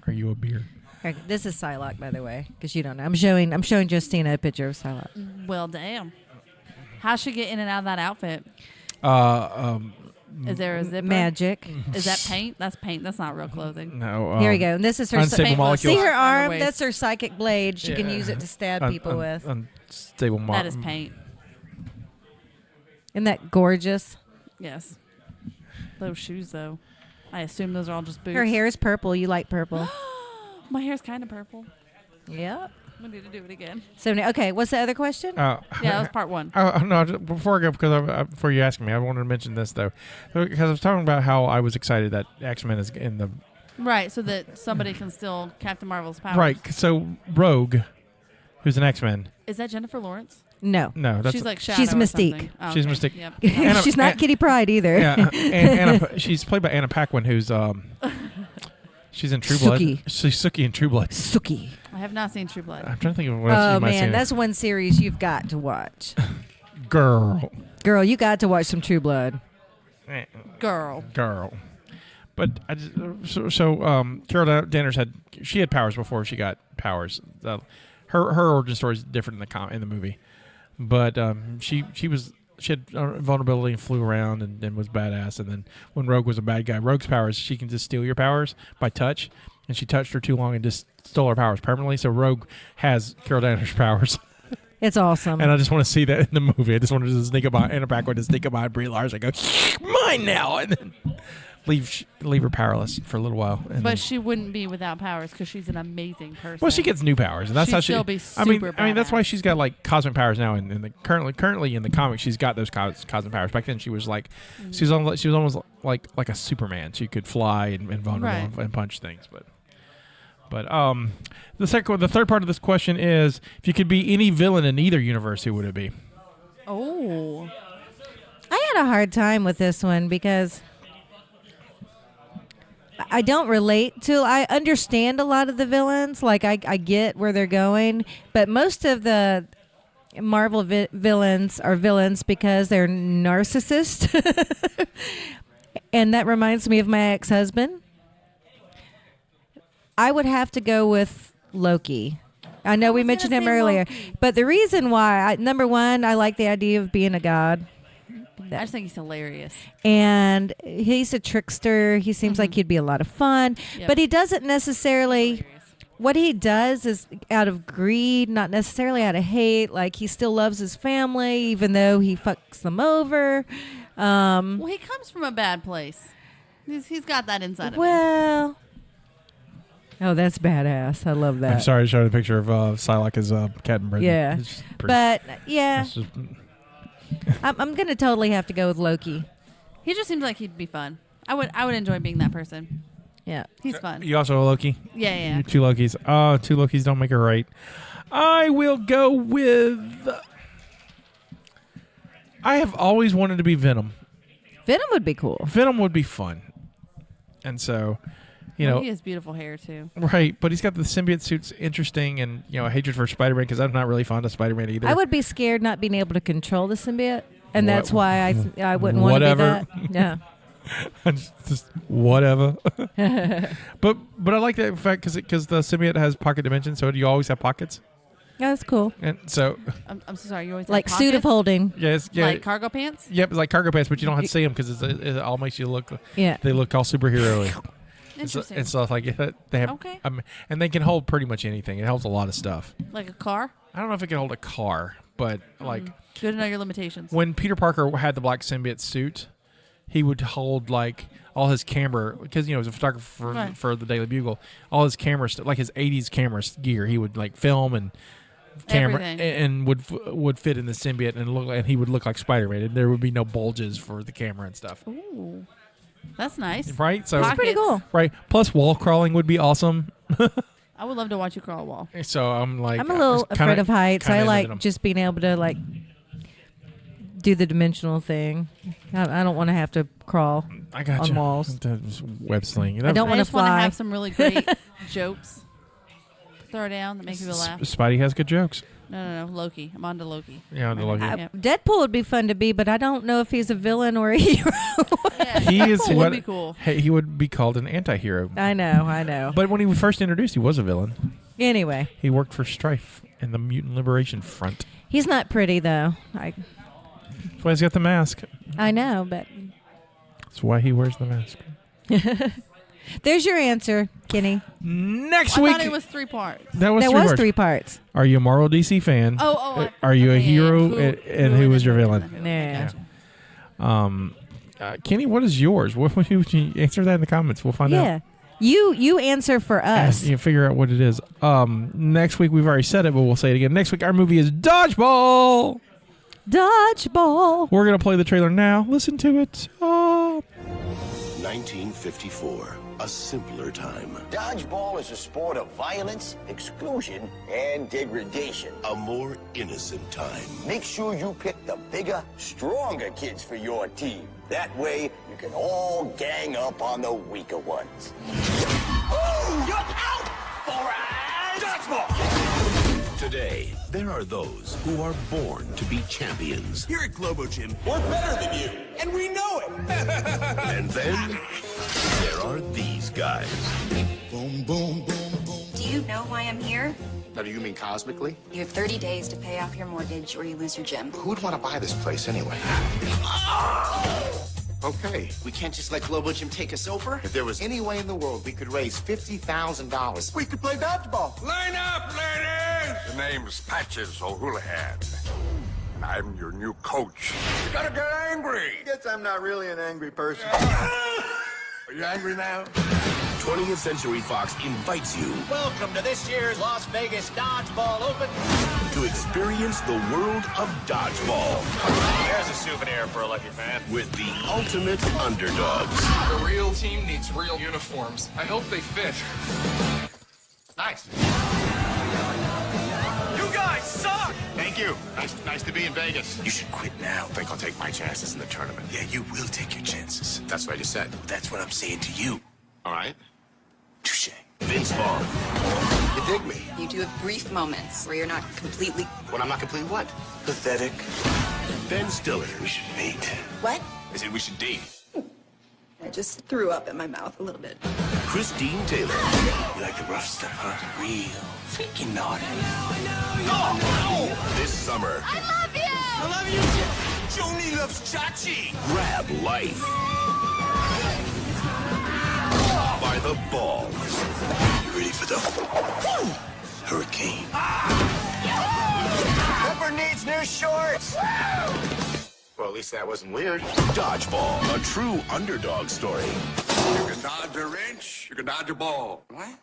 Are you a beer? Okay, this is Psylocke, by the way, because you don't know. I'm showing Justina a picture of Psylocke. Well, damn. How's she get in and out of that outfit? Is there a zipper? Magic. Is that paint? That's paint. That's not real clothing. No. Here we go. And this is her unstable molecules. See her arm? That's her psychic blade. She can use it to stab people with. Unstable molecules. That is paint. Isn't that gorgeous? Yes. Those shoes, though. I assume those are all just boots. Her hair is purple. You like purple. My hair's kind of purple. Yep. We need to do it again. So, okay, what's the other question? Yeah, that was part one. No, before I go, before you ask me, I wanted to mention this, though. Because I was talking about how I was excited that X-Men is in the... Right, so that somebody can steal Captain Marvel's powers. Right, so Rogue, who's an X-Men. Is that Jennifer Lawrence? No. No, that's She's like Shadow She's or Mystique. something. Oh, She's okay. Mystique. Yep. She's not Kitty Pryde either. yeah. And she's played by Anna Paquin, who's she's in True Blood. Suki. She's Suki in True Blood. Suki. I have not seen True Blood. I'm trying to think of what else Oh you might man, see. that's one series you've got to watch. Girl. Girl, you got to watch some True Blood. Girl. But I just, so Carol Danvers had powers before she got powers. Her origin story is different in the movie, but she had vulnerability and flew around and was badass. And then when Rogue was a bad guy, Rogue's powers, she can just steal your powers by touch, and she touched her too long and just stole her powers permanently. So Rogue has Carol Danvers' powers. It's awesome. And I just want to see that in the movie. I just wanted to sneak up on Anna Paquin to sneak up on Brie Larson. I go, mine now, and then leave her powerless for a little while. And But she wouldn't be without powers because she's an amazing person. well, she gets new powers, and that's She'd how she. still be I mean, super that's why badass. she's got like cosmic powers now. And currently in the comics, she's got those cosmic powers. Back then, she was like, she was almost like a Superman. She could fly and vulnerable and punch things. But the third part of this question is, if you could be any villain in either universe, who would it be? Oh. I had a hard time with this one because I don't relate to. I understand a lot of the villains. Like I get where they're going, but most of the Marvel villains are villains because they're narcissists. And that reminds me of my ex-husband. I would have to go with Loki. I know we mentioned him earlier, but the reason why, number one, I like the idea of being a god. I just think he's hilarious. And he's a trickster. He seems like he'd be a lot of fun, Yep. but he doesn't necessarily. What he does is out of greed, not necessarily out of hate. Like he still loves his family, even though he fucks them over. Well, he comes from a bad place. He's got that inside of him. Well, oh, that's badass. I love that. I'm sorry to show the picture of Psylocke as Captain Britain. Yeah, It's just pretty- but yeah, it's just- I'm gonna totally have to go with Loki. He just seems like he'd be fun. I would enjoy being that person. Yeah. He's fun. You also a Loki? Yeah. You two Lokis. Two Lokis don't make it right. I will go with. I have always wanted to be Venom. Venom would be cool. Venom would be fun, and so, you know, he has beautiful hair too. right? But he's got the symbiote suits interesting, and a hatred for Spider-Man because I'm not really fond of Spider-Man either. I would be scared not being able to control the symbiote, and that's What- why I wouldn't want to be whatever. that. Yeah. just whatever. but I like that fact because the symbiote has pocket dimensions, so you always have pockets, Yeah, that's cool. and so I'm so sorry. You always Like have suit of pockets? holding. yeah. Like cargo pants. Yep, it's like cargo pants, but you don't have to see them because it all makes you look. Yeah. They look all superhero-y. Interesting. And stuff like they have. Okay. And they can hold pretty much anything. It holds a lot of stuff. Like a car. I don't know if it can hold a car, but like Good to know your limitations. when Peter Parker had the black symbiote suit, he would hold like all his camera because he was a photographer Right. for the Daily Bugle. All his camera like his '80s camera gear, he would like film and camera Everything. and would fit in the symbiote and he would look like Spider-Man, and there would be no bulges for the camera and stuff. Ooh, that's nice. Right? So Pockets. Pretty cool. right. Plus wall crawling would be awesome. I would love to watch you crawl a wall. So I'm like I'm a little kinda- afraid of heights. kinda I into like them. just being able to like do the dimensional thing. I don't want to have to crawl. I got on you. walls. Web sling. I don't I wanna just want to fly. have some really great jokes. Throw down that make people laugh. Spidey has good jokes. No. Loki. I'm on to Loki. Yeah, on the Loki. Yep. Deadpool would be fun to be, but I don't know if he's a villain or a hero. Yeah, He is Deadpool what would be cool. Hey, he would be called an anti-hero. I know. But when he was first introduced, he was a villain. Anyway, He worked for Strife and the Mutant Liberation Front. he's not pretty though. That's why he's got the mask. I know, but That's why he wears the mask. there's your answer, Kenny. Next I week. thought it was 3 parts. That was There three was parts. 3 parts. Are you a Marvel DC fan? Oh. Are you a okay, hero? And who was your villain? Yeah. Gotcha. Kenny, what is yours? What would you answer that in the comments? We'll find out. Yeah. You answer for us. You figure out what it is. Next week, we've already said it, but we'll say it again. Next week, our movie is Dodgeball. Dodgeball. We're going to play the trailer now. Listen to it. 1954. a simpler time. Dodgeball is a sport of violence, exclusion, and degradation. A more innocent time. Make sure you pick the bigger, stronger kids for your team. That way, you can all gang up on the weaker ones. Oh, you're out for a dodgeball! Today, there are those who are born to be champions. Here at Globo Gym, we're better than you, and we know it. And then, there are these guys. Boom, boom, boom, boom. Do you know why I'm here? Now, do you mean cosmically? You have 30 days to pay off your mortgage or you lose your gym. Who'd want to buy this place anyway? Okay, we can't just let Global Gym take us over. If there was any way in the world we could raise $50,000, We could play dodgeball. Line up, ladies! The name's Patches O'Houlihan. And I'm your new coach. You gotta get angry! Guess I'm not really an angry person. Are you angry now? 20th Century Fox invites you Welcome to this year's Las Vegas Dodgeball Open. to experience the world of dodgeball There's a souvenir for a lucky fan. with the ultimate underdogs. The real team needs real uniforms. I hope they fit. nice. You guys suck! Thank you. Nice to be in Vegas. You should quit now. Think I'll take my chances in the tournament. Yeah, you will take your chances. That's what I just said. That's what I'm saying to you. All right. Touche. Vince Vaughn, You dig me? You do have brief moments where you're not completely... When I'm not completely what? Pathetic. Ben Stiller, We should meet. What? I said we should date. I just threw up in my mouth a little bit. Christine Taylor, You like the rough stuff, huh? Real freaking naughty. this summer, I love you! Joni loves Chachi! grab life by the balls. You ready for the hurricane? Pepper needs new shorts! Well, at least that wasn't weird. Dodgeball, a true underdog story. You can dodge a wrench, you can dodge a ball. What?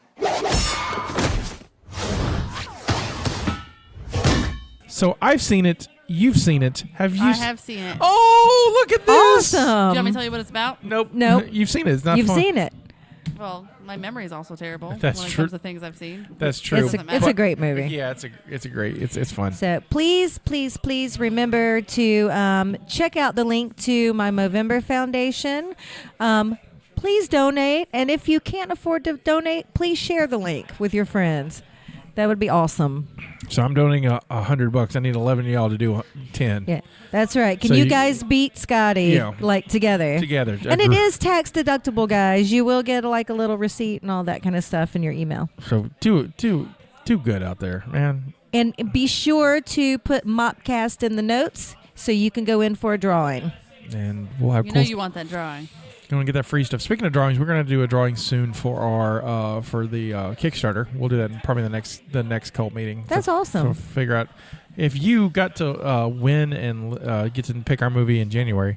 So I've seen it. You've seen it. Have you? I have seen it. Oh, look at this! Do you Awesome. want me to tell you what it's about? Nope. Nope. You've seen it. It's not You've fun. seen it. Well, my memory is also terrible That's when it true. comes to things I've seen. That's true. It's a great movie. Yeah, it's a great. It's fun. So please remember to check out the link to my Movember Foundation. Please donate, and if you can't afford to donate, please share the link with your friends. That would be awesome. So I'm donating $100. I need 11 of y'all to do 10. Yeah, that's right. Can So you you- guys beat Scotty Yeah. like together? Together. And it is tax deductible, guys. You will get like a little receipt and all that kind of stuff in your email. So do good out there, man. And be sure to put Mopcast in the notes so you can go in for a drawing. And we'll have You cool. know you want that drawing. Gonna get that free stuff. Speaking of drawings, we're gonna do a drawing soon for our for the Kickstarter. We'll do that in probably the next cult meeting. That's awesome. So figure out if you got to win and get to pick our movie in January.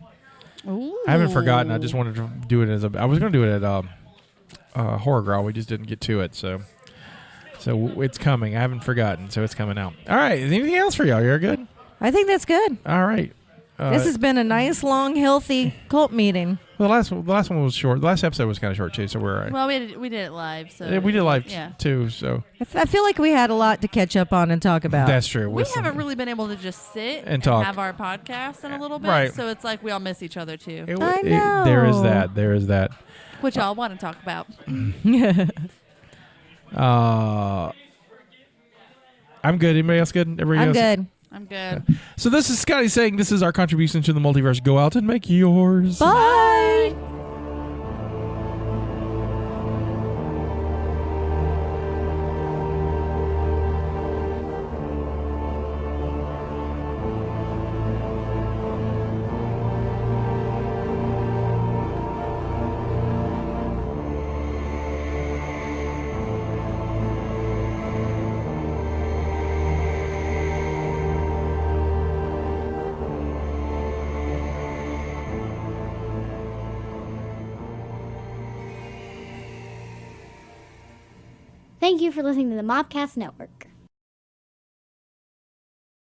Ooh. I haven't forgotten. I just wanted to do it as I was gonna do it at Horror Girl. We just didn't get to it. So it's coming. I haven't forgotten. So it's coming out. All right. Is anything else for y'all? You're good. I think that's good. All right. This has been a nice, long, healthy cult meeting. The last one was short. The last episode was kind of short too, so we're all right. Well, we did it live. So Yeah, we did live Yeah. too, so I feel like we had a lot to catch up on and talk about. that's true. We haven't really been able to just sit And talk. have our podcast in a little bit. Right. So it's like we all miss each other too, I know. There is that. There is that. which y'all want to talk about. I'm good. Anybody else good? Everybody I'm else? good. I'm good. So this is Scotty saying this is our contribution to the multiverse. Go out and make yours. Bye. Thank you for listening to the Mopcast Network.